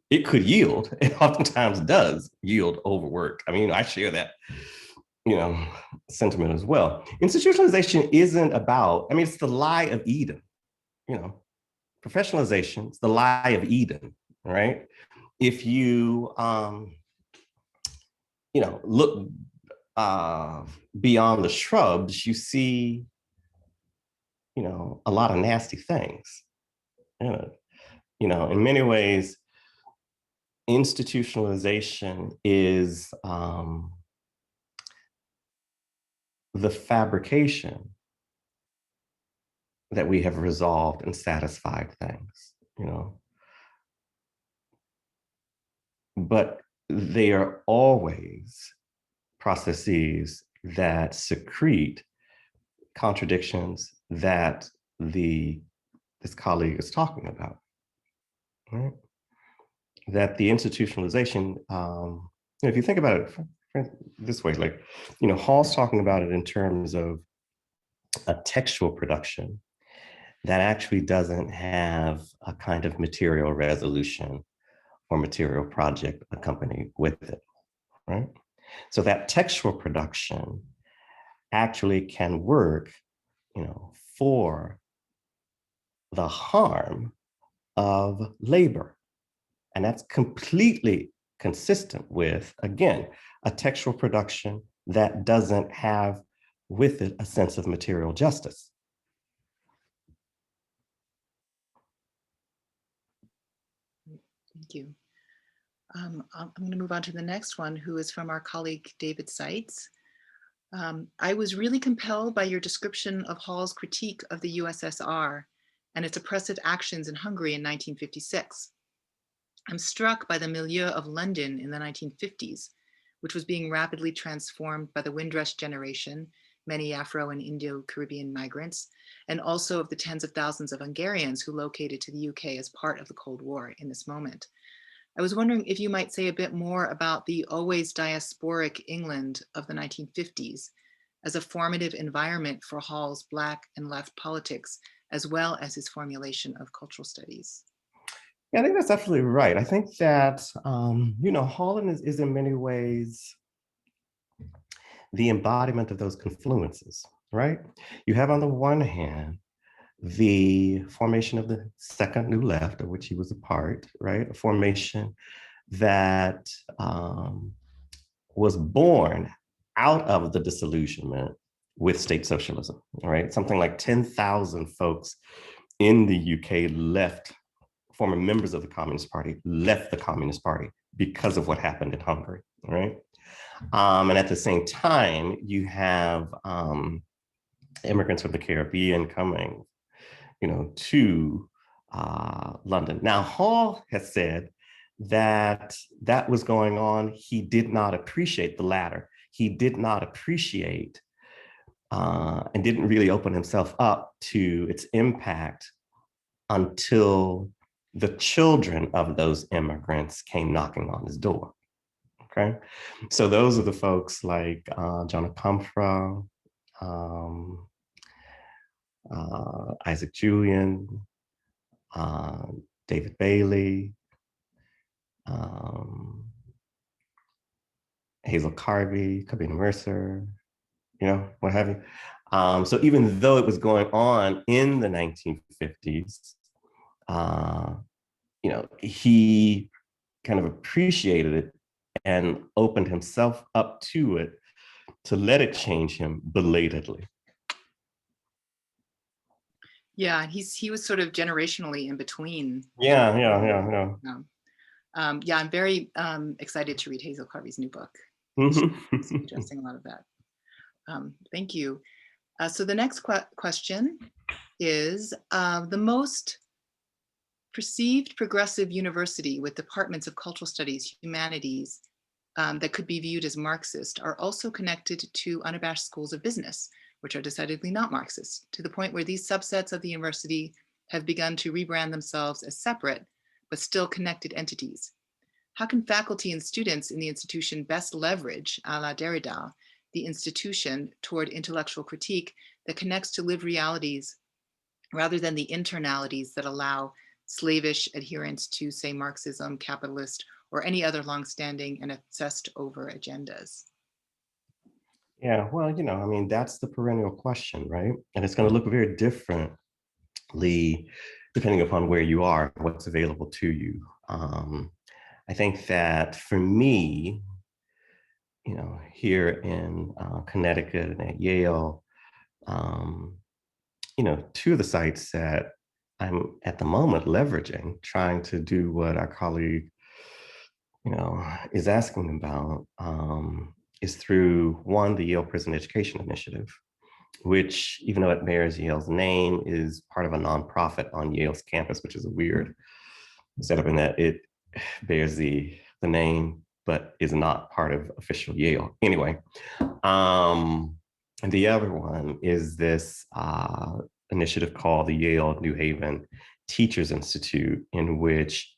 it could yield, and oftentimes does yield overwork. I mean, I share that, sentiment as well. Institutionalization isn't about, I mean, it's the lie of Eden, professionalization, it's the lie of Eden, right? If you, look beyond the shrubs, you see, a lot of nasty things. In many ways, institutionalization is the fabrication that we have resolved and satisfied things, but they are always processes that secrete contradictions that this colleague is talking about, right? That the institutionalization, if you think about it this way, like, Hall's talking about it in terms of a textual production that actually doesn't have a kind of material resolution or material project accompanied with it, right? So that textual production actually can work, for the harm of labor And that's completely consistent with, again, a textual production that doesn't have with it a sense of material justice. Thank you. I'm going to move on to the next one, who is from our colleague, David Seitz. I was really compelled by your description of Hall's critique of the USSR and its oppressive actions in Hungary in 1956. I'm struck by the milieu of London in the 1950s, which was being rapidly transformed by the Windrush generation, many Afro and Indo-Caribbean migrants, and also of the tens of thousands of Hungarians who located to the UK as part of the Cold War in this moment. I was wondering if you might say a bit more about the always diasporic England of the 1950s as a formative environment for Hall's Black and left politics, as well as his formulation of cultural studies. Yeah, I think that's absolutely right. I think that, Hall is in many ways the embodiment of those confluences, right? You have on the one hand, the formation of the second New Left, of which he was a part, right? A formation that was born out of the disillusionment with state socialism, right? Something like 10,000 folks in the UK left, former members of the Communist Party, left the Communist Party because of what happened in Hungary, right? And at the same time, you have immigrants from the Caribbean coming, to London. Now, Hall has said that that was going on. He did not appreciate the latter. He did not appreciate and didn't really open himself up to its impact until the children of those immigrants came knocking on his door. Okay, so those are the folks like John Comfra, Isaac Julian, David Bailey, Hazel Carvey, Cabina Mercer, what have you. So even though it was going on in the 1950s, he kind of appreciated it and opened himself up to it to let it change him belatedly. Yeah, he was sort of generationally in between. Yeah. I'm very excited to read Hazel Carvey's new book. Mm-hmm. She's addressing a lot of that. Thank you. So the next question is, the most perceived progressive university with departments of cultural studies, humanities, that could be viewed as Marxist are also connected to unabashed schools of business, which are decidedly not Marxist, to the point where these subsets of the university have begun to rebrand themselves as separate, but still connected entities. How can faculty and students in the institution best leverage, a la Derrida, the institution toward intellectual critique that connects to lived realities rather than the internalities that allow slavish adherence to, say, Marxism, capitalist, or any other longstanding and obsessed over agendas? Yeah, well, that's the perennial question, right? And it's going to look very differently depending upon where you are, what's available to you. I think that for me, here in Connecticut and at Yale, two of the sites that I'm at the moment leveraging, trying to do what our colleague, is asking about, is through one, the Yale Prison Education Initiative, which, even though it bears Yale's name, is part of a nonprofit on Yale's campus, which is a weird setup in that it bears the name, but is not part of official Yale. Anyway, and the other one is this initiative called the Yale New Haven Teachers Institute, in which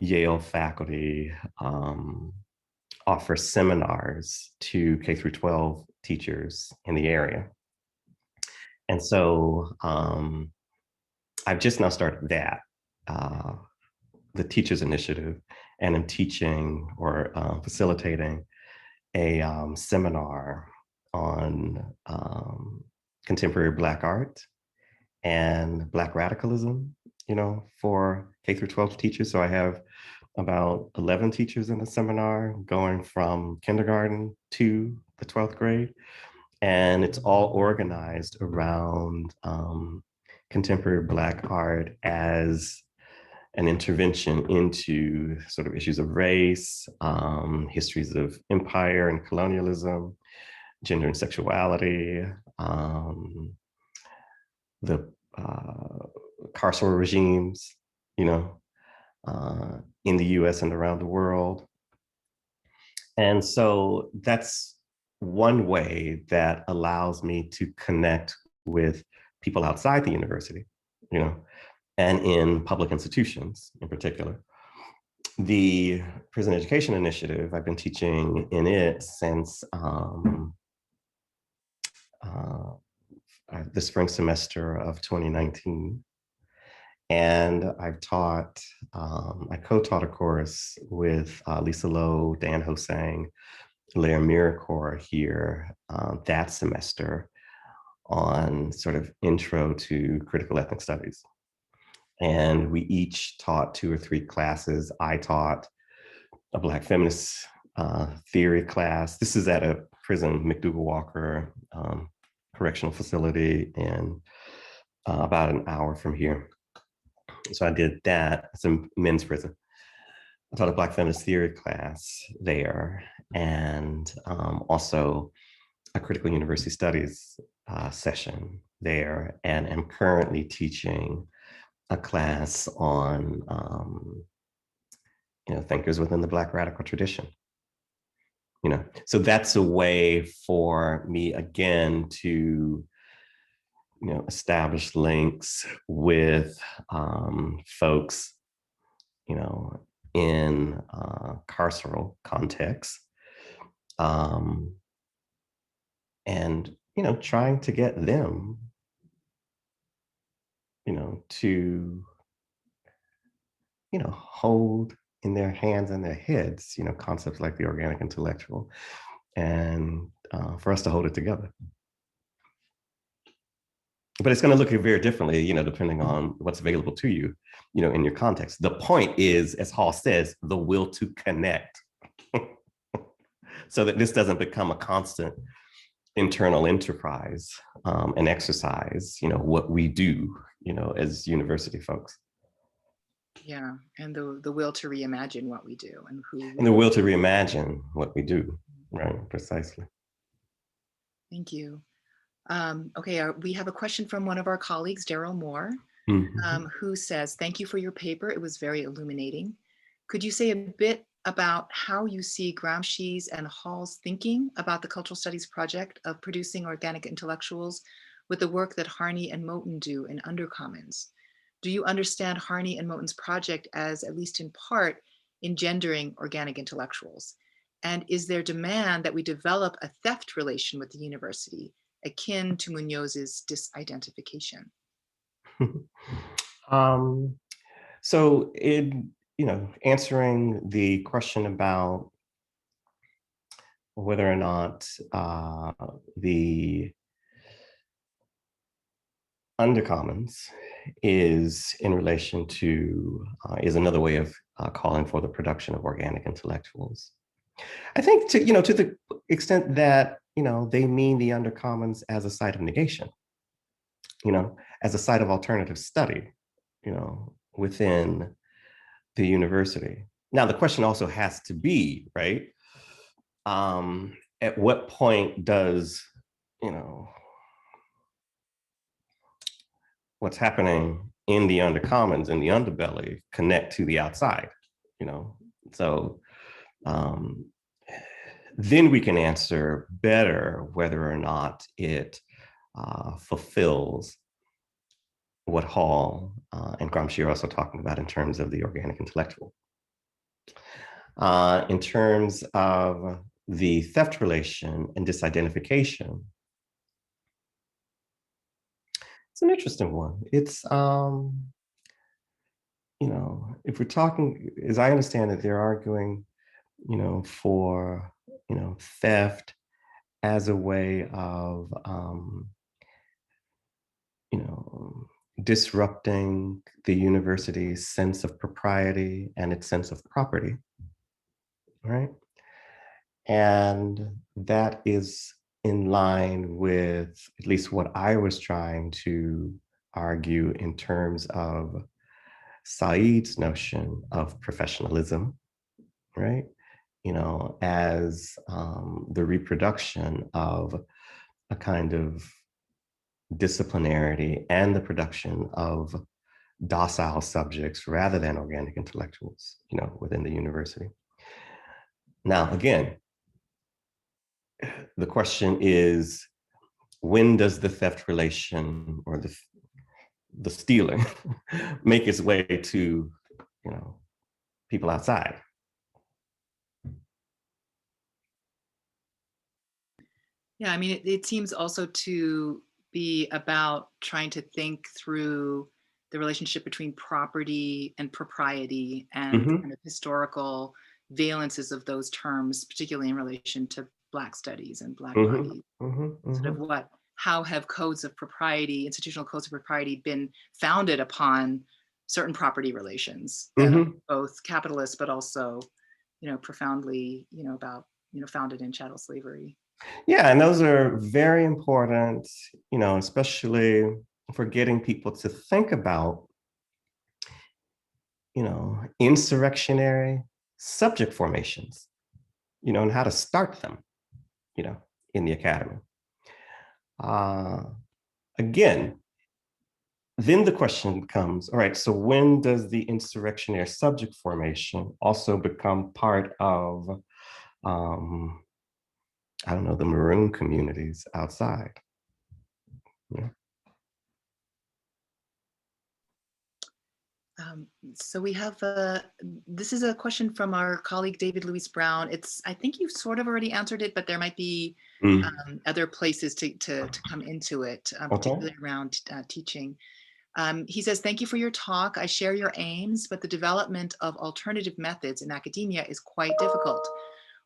Yale faculty offer seminars to K through 12 teachers in the area. And so I've just now started that, the Teachers Initiative, and I'm teaching or facilitating a seminar on contemporary Black art and Black radicalism, for K through 12 teachers. So I have about 11 teachers in the seminar, going from kindergarten to the 12th grade. And it's all organized around contemporary Black art as an intervention into sort of issues of race, histories of empire and colonialism, gender and sexuality, the carceral regimes, you know, in the US and around the world. And so that's one way that allows me to connect with people outside the university, you know, and in public institutions in particular. The Prison Education Initiative, I've been teaching in it since the spring semester of 2019. And I've taught, I co-taught a course with Lisa Lowe, Dan Hosang, Leah Miracore here that semester on sort of intro to critical ethnic studies. And we each taught 2 or 3 classes. I taught a Black feminist theory class. This is at a prison, McDougall Walker correctional facility in about an hour from here. So I did that. It's a men's prison. I taught a Black feminist theory class there, and also a critical university studies session there, and am currently teaching a class on thinkers within the Black radical tradition. So that's a way for me again to establish links with folks in carceral contexts, and trying to get them to hold in their hands and their heads concepts like the organic intellectual, and for us to hold it together. But it's going to look very differently, depending on what's available to you, in your context. The point is, as Hall says, the will to connect, so that this doesn't become a constant internal enterprise and exercise, what we do, as university folks. Yeah, and the will to reimagine what we do and who. And the will to reimagine what we do, right? Precisely. Thank you. Okay, we have a question from one of our colleagues, Daryl Moore, who says, "Thank you for your paper. It was very illuminating. Could you say a bit about how you see Gramsci's and Hall's thinking about the Cultural Studies project of producing organic intellectuals with the work that Harney and Moten do in Undercommons? Do you understand Harney and Moten's project as, at least in part, engendering organic intellectuals? And is there demand that we develop a theft relation with the university, akin to Munoz's disidentification?" So in answering the question about whether or not the Undercommons is in relation to, is another way of calling for the production of organic intellectuals. I think to the extent that, they mean the Undercommons as a site of negation, as a site of alternative study, within the university. Now, the question also has to be, right, at what point does, what's happening in the Undercommons, in the underbelly, connect to the outside, So then we can answer better whether or not it fulfills what Hall and Gramsci are also talking about in terms of the organic intellectual. In terms of the theft relation and disidentification, it's an interesting one. It's, if we're talking, as I understand it, they're arguing, for, theft as a way of, disrupting the university's sense of propriety and its sense of property, right? And that is in line with at least what I was trying to argue in terms of Said's notion of professionalism, right? As the reproduction of a kind of disciplinarity and the production of docile subjects rather than organic intellectuals, within the university. Now, again, the question is, when does the theft relation or the stealing make its way to, people outside? Yeah, I mean, it seems also to be about trying to think through the relationship between property and propriety and Mm-hmm. kind of historical valences of those terms, particularly in relation to Black studies and Black Mm-hmm. bodies. Mm-hmm. Sort of how have codes of propriety, institutional codes of propriety, been founded upon certain property relations that are Mm-hmm. both capitalist, but also, profoundly, founded in chattel slavery. Yeah, and those are very important, especially for getting people to think about, insurrectionary subject formations, and how to start them, you know, in the academy. Uh, Again, then the question becomes, all right, so when does the insurrectionary subject formation also become part of, I don't know, the maroon communities outside? Yeah. So we have this is a question from our colleague David Louis Brown. I think you've sort of already answered it, but there might be other places to come into it, Okay. particularly around teaching. He says, thank you for your talk. I share your aims, but the development of alternative methods in academia is quite difficult.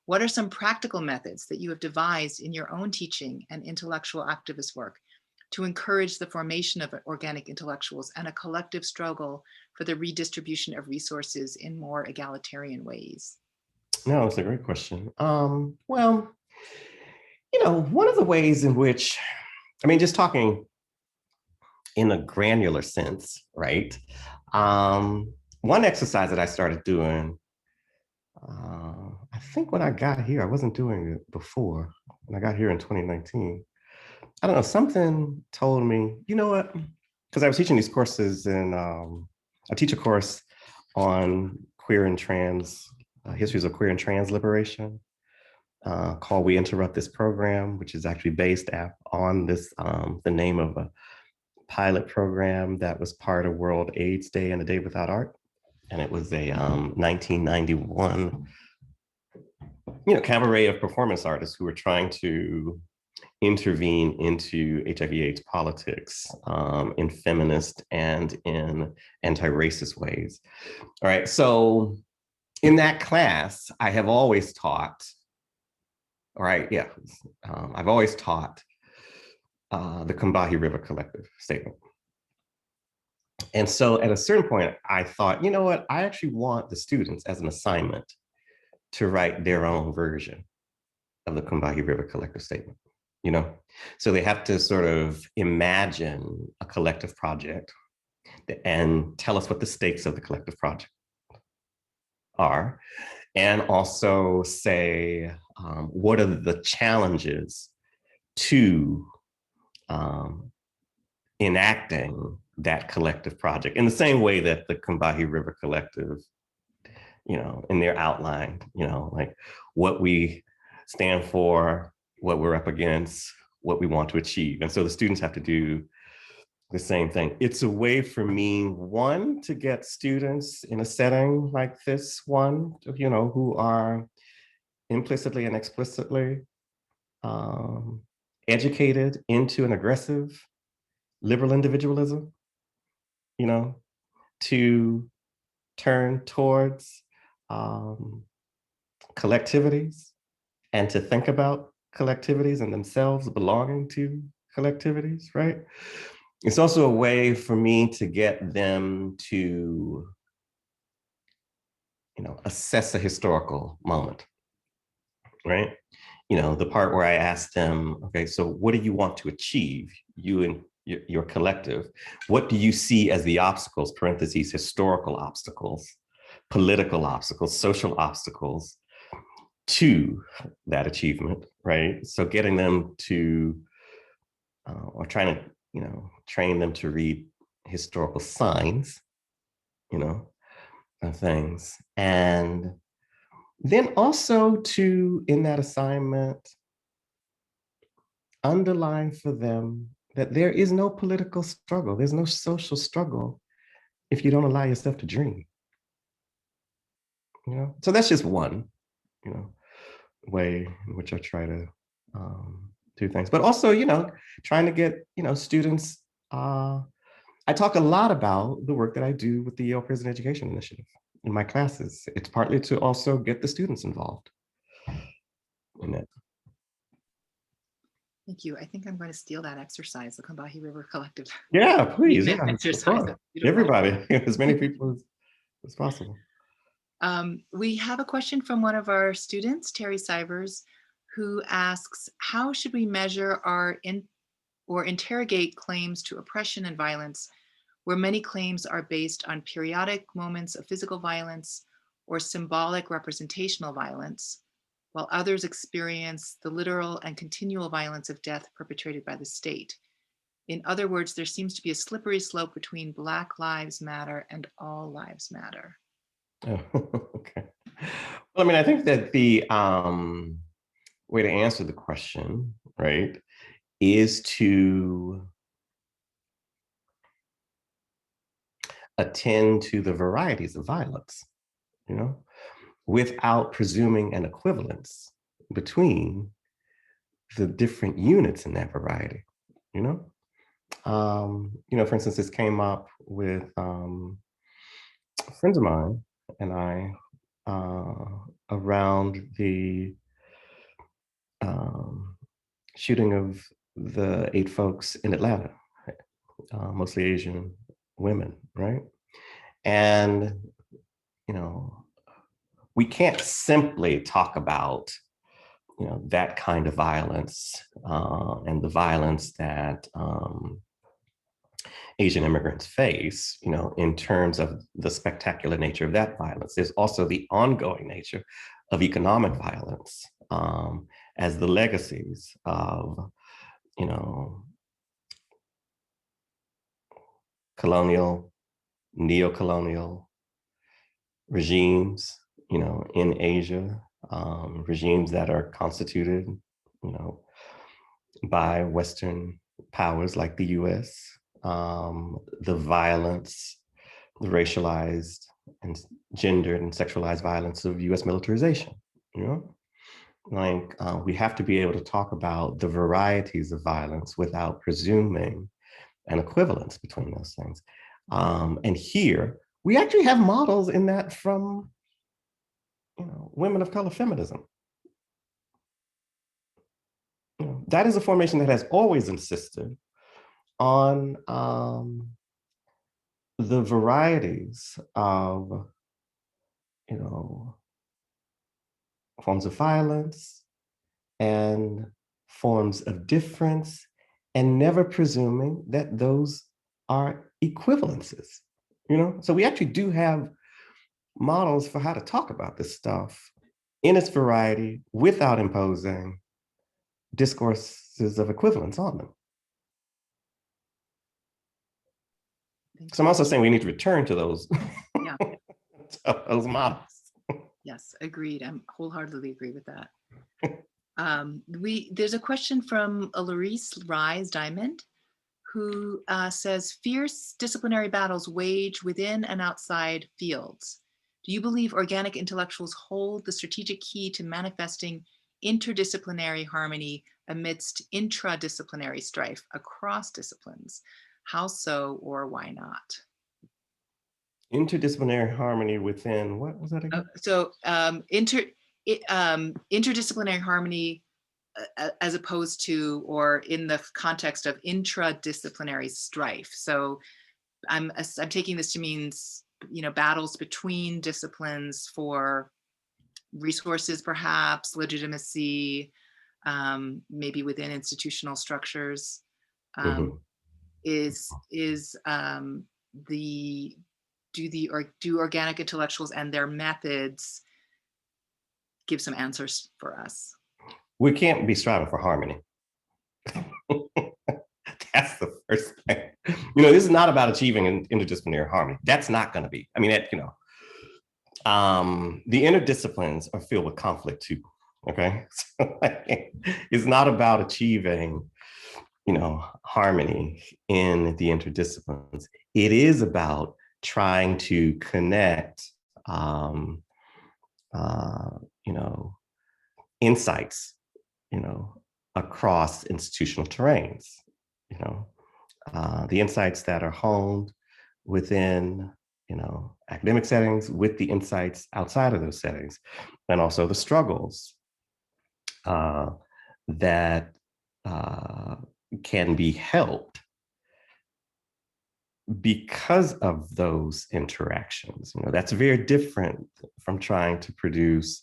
What are some practical methods that you have devised in your own teaching and intellectual activist work to encourage the formation of organic intellectuals and a collective struggle for the redistribution of resources in more egalitarian ways? No, it's a great question. Well, one of the ways in which, I mean, just talking in a granular sense, right? One exercise that I started doing, I think when I got here, I wasn't doing it before. When I got here in 2019, I don't know, something told me, you know what? Because I was teaching these courses and I teach a course on queer and trans, histories of queer and trans liberation, called We Interrupt This Program, which is actually based on this, the name of a pilot program that was part of World AIDS Day and a Day Without Art. And it was a 1991, cabaret of performance artists who were trying to intervene into HIV/AIDS politics in feminist and in anti-racist ways. All right, so in that class, I have always taught, I've always taught the Combahee River Collective statement. And so at a certain point, I thought, you know what, I actually want the students as an assignment to write their own version of the Combahee River Collective statement, So they have to sort of imagine a collective project and tell us what the stakes of the collective project are, and also say, what are the challenges to enacting that collective project in the same way that the Combahee River Collective, in their outline, like what we stand for, what we're up against, what we want to achieve. And so the students have to do the same thing. It's a way for me, one, to get students in a setting like this one, who are implicitly and explicitly educated into an aggressive liberal individualism, to turn towards collectivities and to think about collectivities and themselves belonging to collectivities, right? It's also a way for me to get them to, assess a historical moment, right? The part where I ask them, okay, so what do you want to achieve, you and your collective? What do you see as the obstacles, parentheses, historical obstacles, political obstacles, social obstacles to that achievement, right? So getting them to, or trying to, train them to read historical signs, of things. And then also to, in that assignment, underline for them that there is no political struggle, there's no social struggle if you don't allow yourself to dream. So that's just one, you know, way in which I try to do things. But also, trying to get, students. I talk a lot about the work that I do with the Yale Prison Education Initiative in my classes. It's partly to also get the students involved in it. Thank you. I think I'm going to steal that exercise, the Combahee River Collective. Yeah, please. Yeah, exercise. Everybody, as many people as possible. We have a question from one of our students, Terry Sivers, who asks, how should we measure or interrogate claims to oppression and violence, where many claims are based on periodic moments of physical violence or symbolic representational violence, while others experience the literal and continual violence of death perpetrated by the state? In other words, there seems to be a slippery slope between Black Lives Matter and All Lives Matter. Oh, okay. Well, I think that the way to answer the question, right, is to attend to the varieties of violence, without presuming an equivalence between the different units in that variety, for instance, this came up with friends of mine and I around the shooting of the 8 folks in Atlanta, mostly Asian women, right? And, we can't simply talk about, that kind of violence and the violence that Asian immigrants face, in terms of the spectacular nature of that violence. There's also the ongoing nature of economic violence as the legacies of, colonial, neo-colonial regimes, in Asia, regimes that are constituted, by Western powers like the US, the violence, the racialized and gendered and sexualized violence of US militarization, we have to be able to talk about the varieties of violence without presuming an equivalence between those things. And here, we actually have models in that from, women of color feminism. That is a formation that has always insisted on the varieties of, forms of violence and forms of difference, and never presuming that those are equivalences. So we actually do have models for how to talk about this stuff in its variety without imposing discourses of equivalence on them. So I'm also saying we need to return to those, yeah. those models. Yes, agreed. I wholeheartedly agree with that. There's a question from Larice Rise Diamond, who says, fierce disciplinary battles wage within and outside fields. Do you believe organic intellectuals hold the strategic key to manifesting interdisciplinary harmony amidst intradisciplinary strife across disciplines? How so, or why not? Interdisciplinary harmony within, what was that again? Interdisciplinary harmony as opposed to, or in the context of intradisciplinary strife. So I'm taking this to mean, battles between disciplines for resources, perhaps legitimacy, maybe within institutional structures. Mhm. Is the do organic intellectuals and their methods give some answers for us? We can't be striving for harmony. That's the first thing. This is not about achieving an interdisciplinary harmony. That's not going to be. I mean, the interdisciplines are filled with conflict too. Okay, so it's not about achieving, harmony in the interdisciplines. It is about trying to connect, you know, insights, across institutional terrains, the insights that are honed within, academic settings with the insights outside of those settings, and also the struggles that can be helped because of those interactions. That's very different from trying to produce,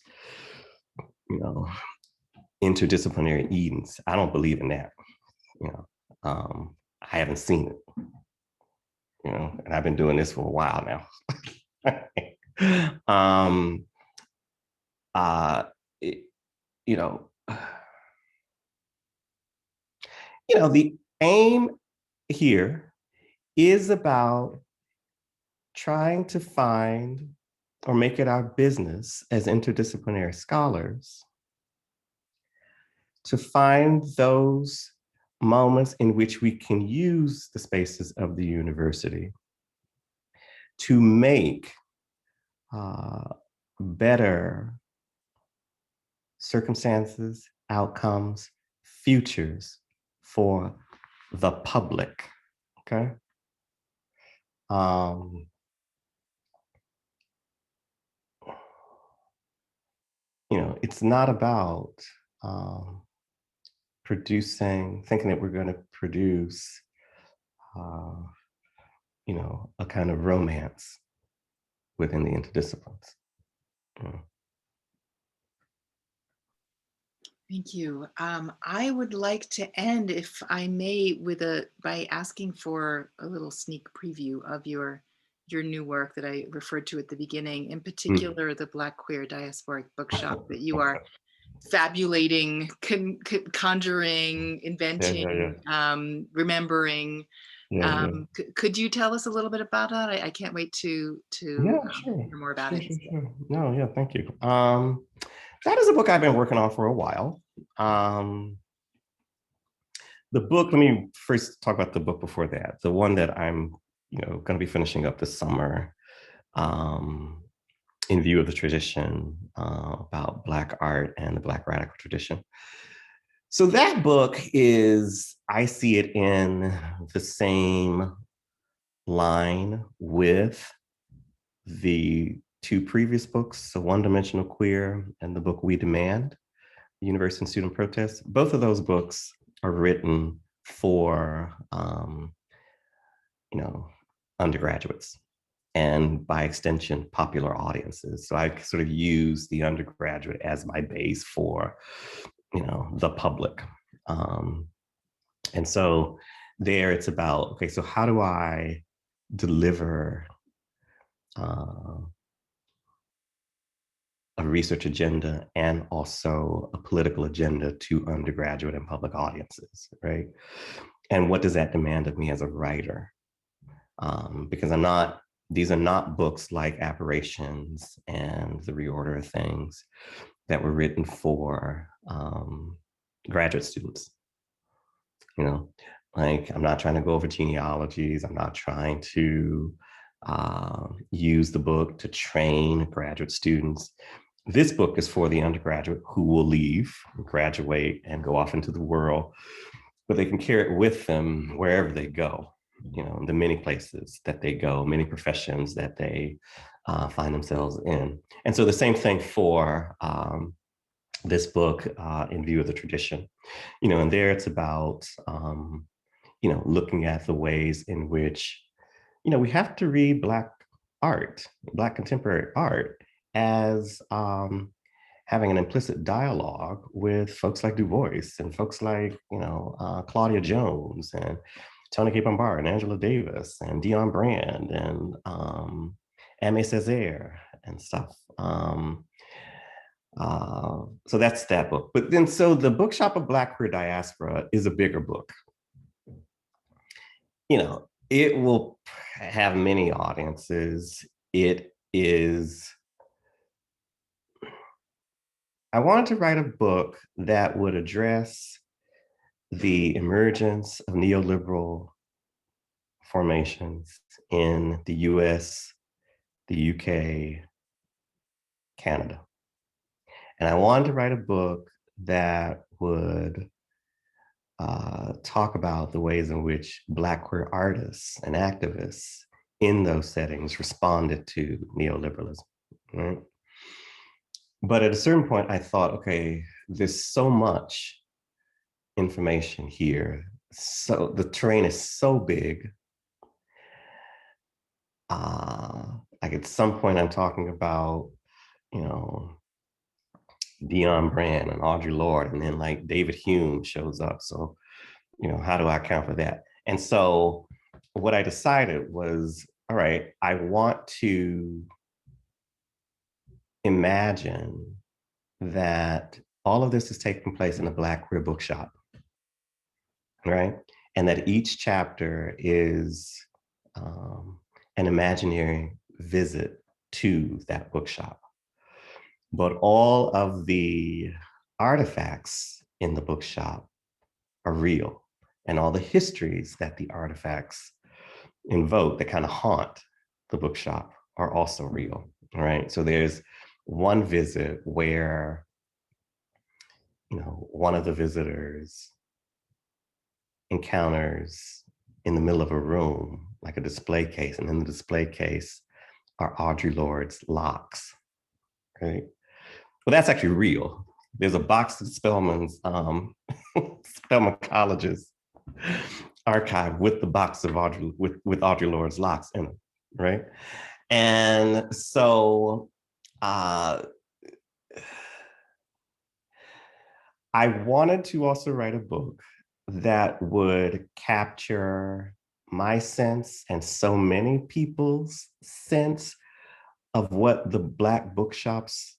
interdisciplinary Edens. I don't believe in that. I haven't seen it. And I've been doing this for a while now. It, you know, the aim here is about trying to find or make it our business as interdisciplinary scholars to find those moments in which we can use the spaces of the university to make better circumstances, outcomes, futures for the public, okay? It's not about thinking that we're going to produce, a kind of romance within the interdisciplines. Thank you. I would like to end, if I may, by asking for a little sneak preview of your new work that I referred to at the beginning, in particular, the Black Queer Diasporic Bookshop that you are fabulating, conjuring, inventing, remembering. Could you tell us a little bit about that? I can't wait to hear more about it. Sure. No, yeah, thank you. That is a book I've been working on for a while. The book, let me first talk about the book before that. The one that I'm, going to be finishing up this summer, in view of the tradition about Black art and the Black radical tradition. So that book I see it in the same line with the two previous books, so One Dimensional Queer and the book We Demand, University and Student Protests. Both of those books are written for, undergraduates and by extension, popular audiences. So I sort of use the undergraduate as my base for, the public. And so there it's about, okay, so how do I deliver a research agenda and also a political agenda to undergraduate and public audiences, right? And what does that demand of me as a writer? Because these are not books like Apparitions and The Reorder of Things that were written for graduate students. I'm not trying to go over genealogies. I'm not trying to use the book to train graduate students. This book is for the undergraduate who will leave, graduate, and go off into the world, but they can carry it with them wherever they go, the many places that they go, many professions that they find themselves in. And so the same thing for this book, In View of the Tradition. And there it's about, looking at the ways in which, we have to read Black art, Black contemporary art, as having an implicit dialogue with folks like Du Bois and folks like, Claudia Jones and Toni Cade Bambara and Angela Davis and Dion Brand and Aimé Césaire and stuff. So that's that book. But then, so the Bookshop of Black Queer Diaspora is a bigger book. It will have many audiences. I wanted to write a book that would address the emergence of neoliberal formations in the US, the UK, Canada. And I wanted to write a book that would talk about the ways in which Black queer artists and activists in those settings responded to neoliberalism, right? But at a certain point, I thought, okay, there's so much information here. So the terrain is so big. Like at some point I'm talking about, Dion Brand and Audre Lorde, and then like David Hume shows up. So, how do I account for that? And so what I decided was, all right, I want to imagine that all of this is taking place in a Black queer bookshop, right? And that each chapter is an imaginary visit to that bookshop. But all of the artifacts in the bookshop are real. And all the histories that the artifacts invoke that kind of haunt the bookshop are also real, right? So there's one visit where, one of the visitors encounters in the middle of a room, like a display case, and in the display case are Audre Lorde's locks, right? Well, that's actually real. There's a box of Spelman's, Spelman College's archive with the box of with Audre Lorde's locks in it, right? And so I wanted to also write a book that would capture my sense and so many people's sense of what the Black bookshops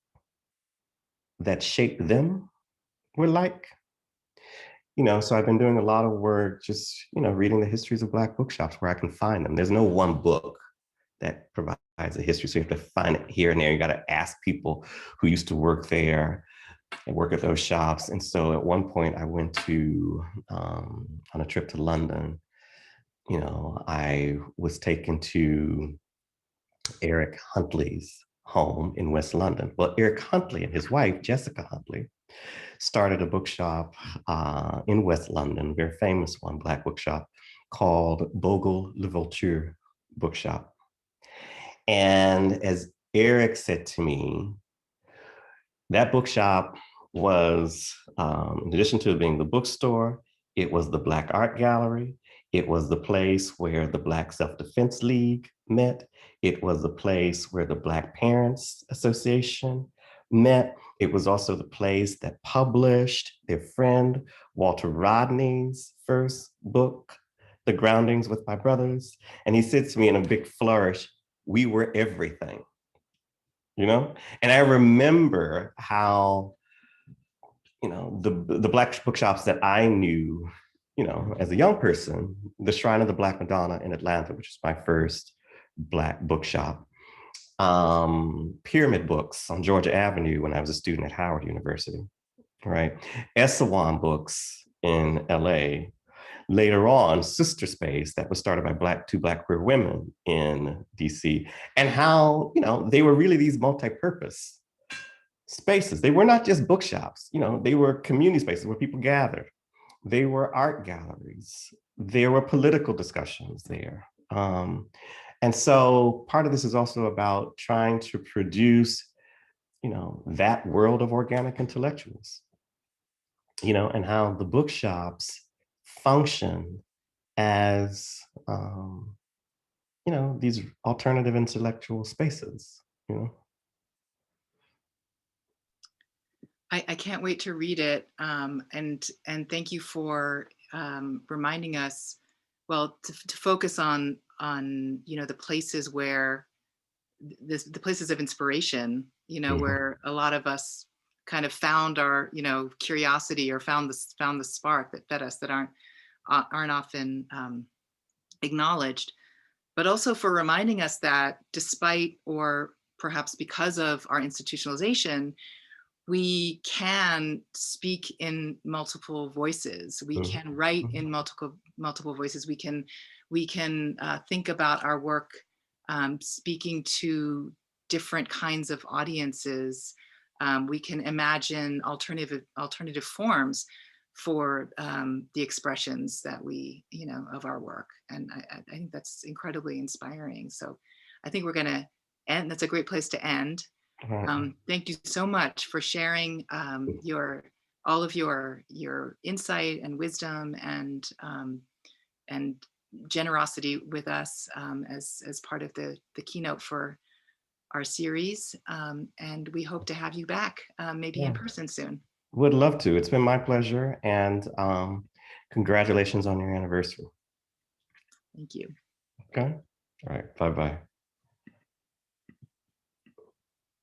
that shaped them were like. So I've been doing a lot of work just, reading the histories of Black bookshops where I can find them. There's no one book that provides a history. So you have to find it here and there. You got to ask people who used to work there and work at those shops. And so at one point I went to, on a trip to London, I was taken to Eric Huntley's home in West London. Well, Eric Huntley and his wife, Jessica Huntley, started a bookshop in West London, a very famous one, Black bookshop, called Bogle Le Vulture Bookshop. And as Eric said to me, that bookshop was, in addition to being the bookstore, it was the Black Art Gallery. It was the place where the Black Self-Defense League met. It was the place where the Black Parents Association met. It was also the place that published their friend Walter Rodney's first book, The Groundings with My Brothers. And he said to me in a big flourish, "We were everything." And I remember how, the Black bookshops that I knew, as a young person, the Shrine of the Black Madonna in Atlanta, which was my first Black bookshop, Pyramid Books on Georgia Avenue when I was a student at Howard University, right? Essewan Books in LA. Later on, Sister Space, that was started by two Black queer women in DC, and how, they were really these multi-purpose spaces. They were not just bookshops, they were community spaces where people gathered. They were art galleries. There were political discussions there. And so part of this is also about trying to produce that world of organic intellectuals, and how the bookshops function as, these alternative intellectual spaces, you know. I can't wait to read it. And thank you for reminding us, well, to focus on the places where the places of inspiration, where a lot of us kind of found our, curiosity, or found the spark that fed us, that aren't often acknowledged, but also for reminding us that despite, or perhaps because of, our institutionalization, we can speak in multiple voices. We can write in multiple voices. We can think about our work speaking to different kinds of audiences. We can imagine alternative forms for the expressions that we, of our work. And I think that's incredibly inspiring. So I think we're going to end. That's a great place to end. Thank you so much for sharing all of your insight and wisdom and generosity with us as part of the keynote for our series. And we hope to have you back, maybe in person soon. Would love to. It's been my pleasure. And congratulations on your anniversary. Thank you. Okay. All right. Bye-bye.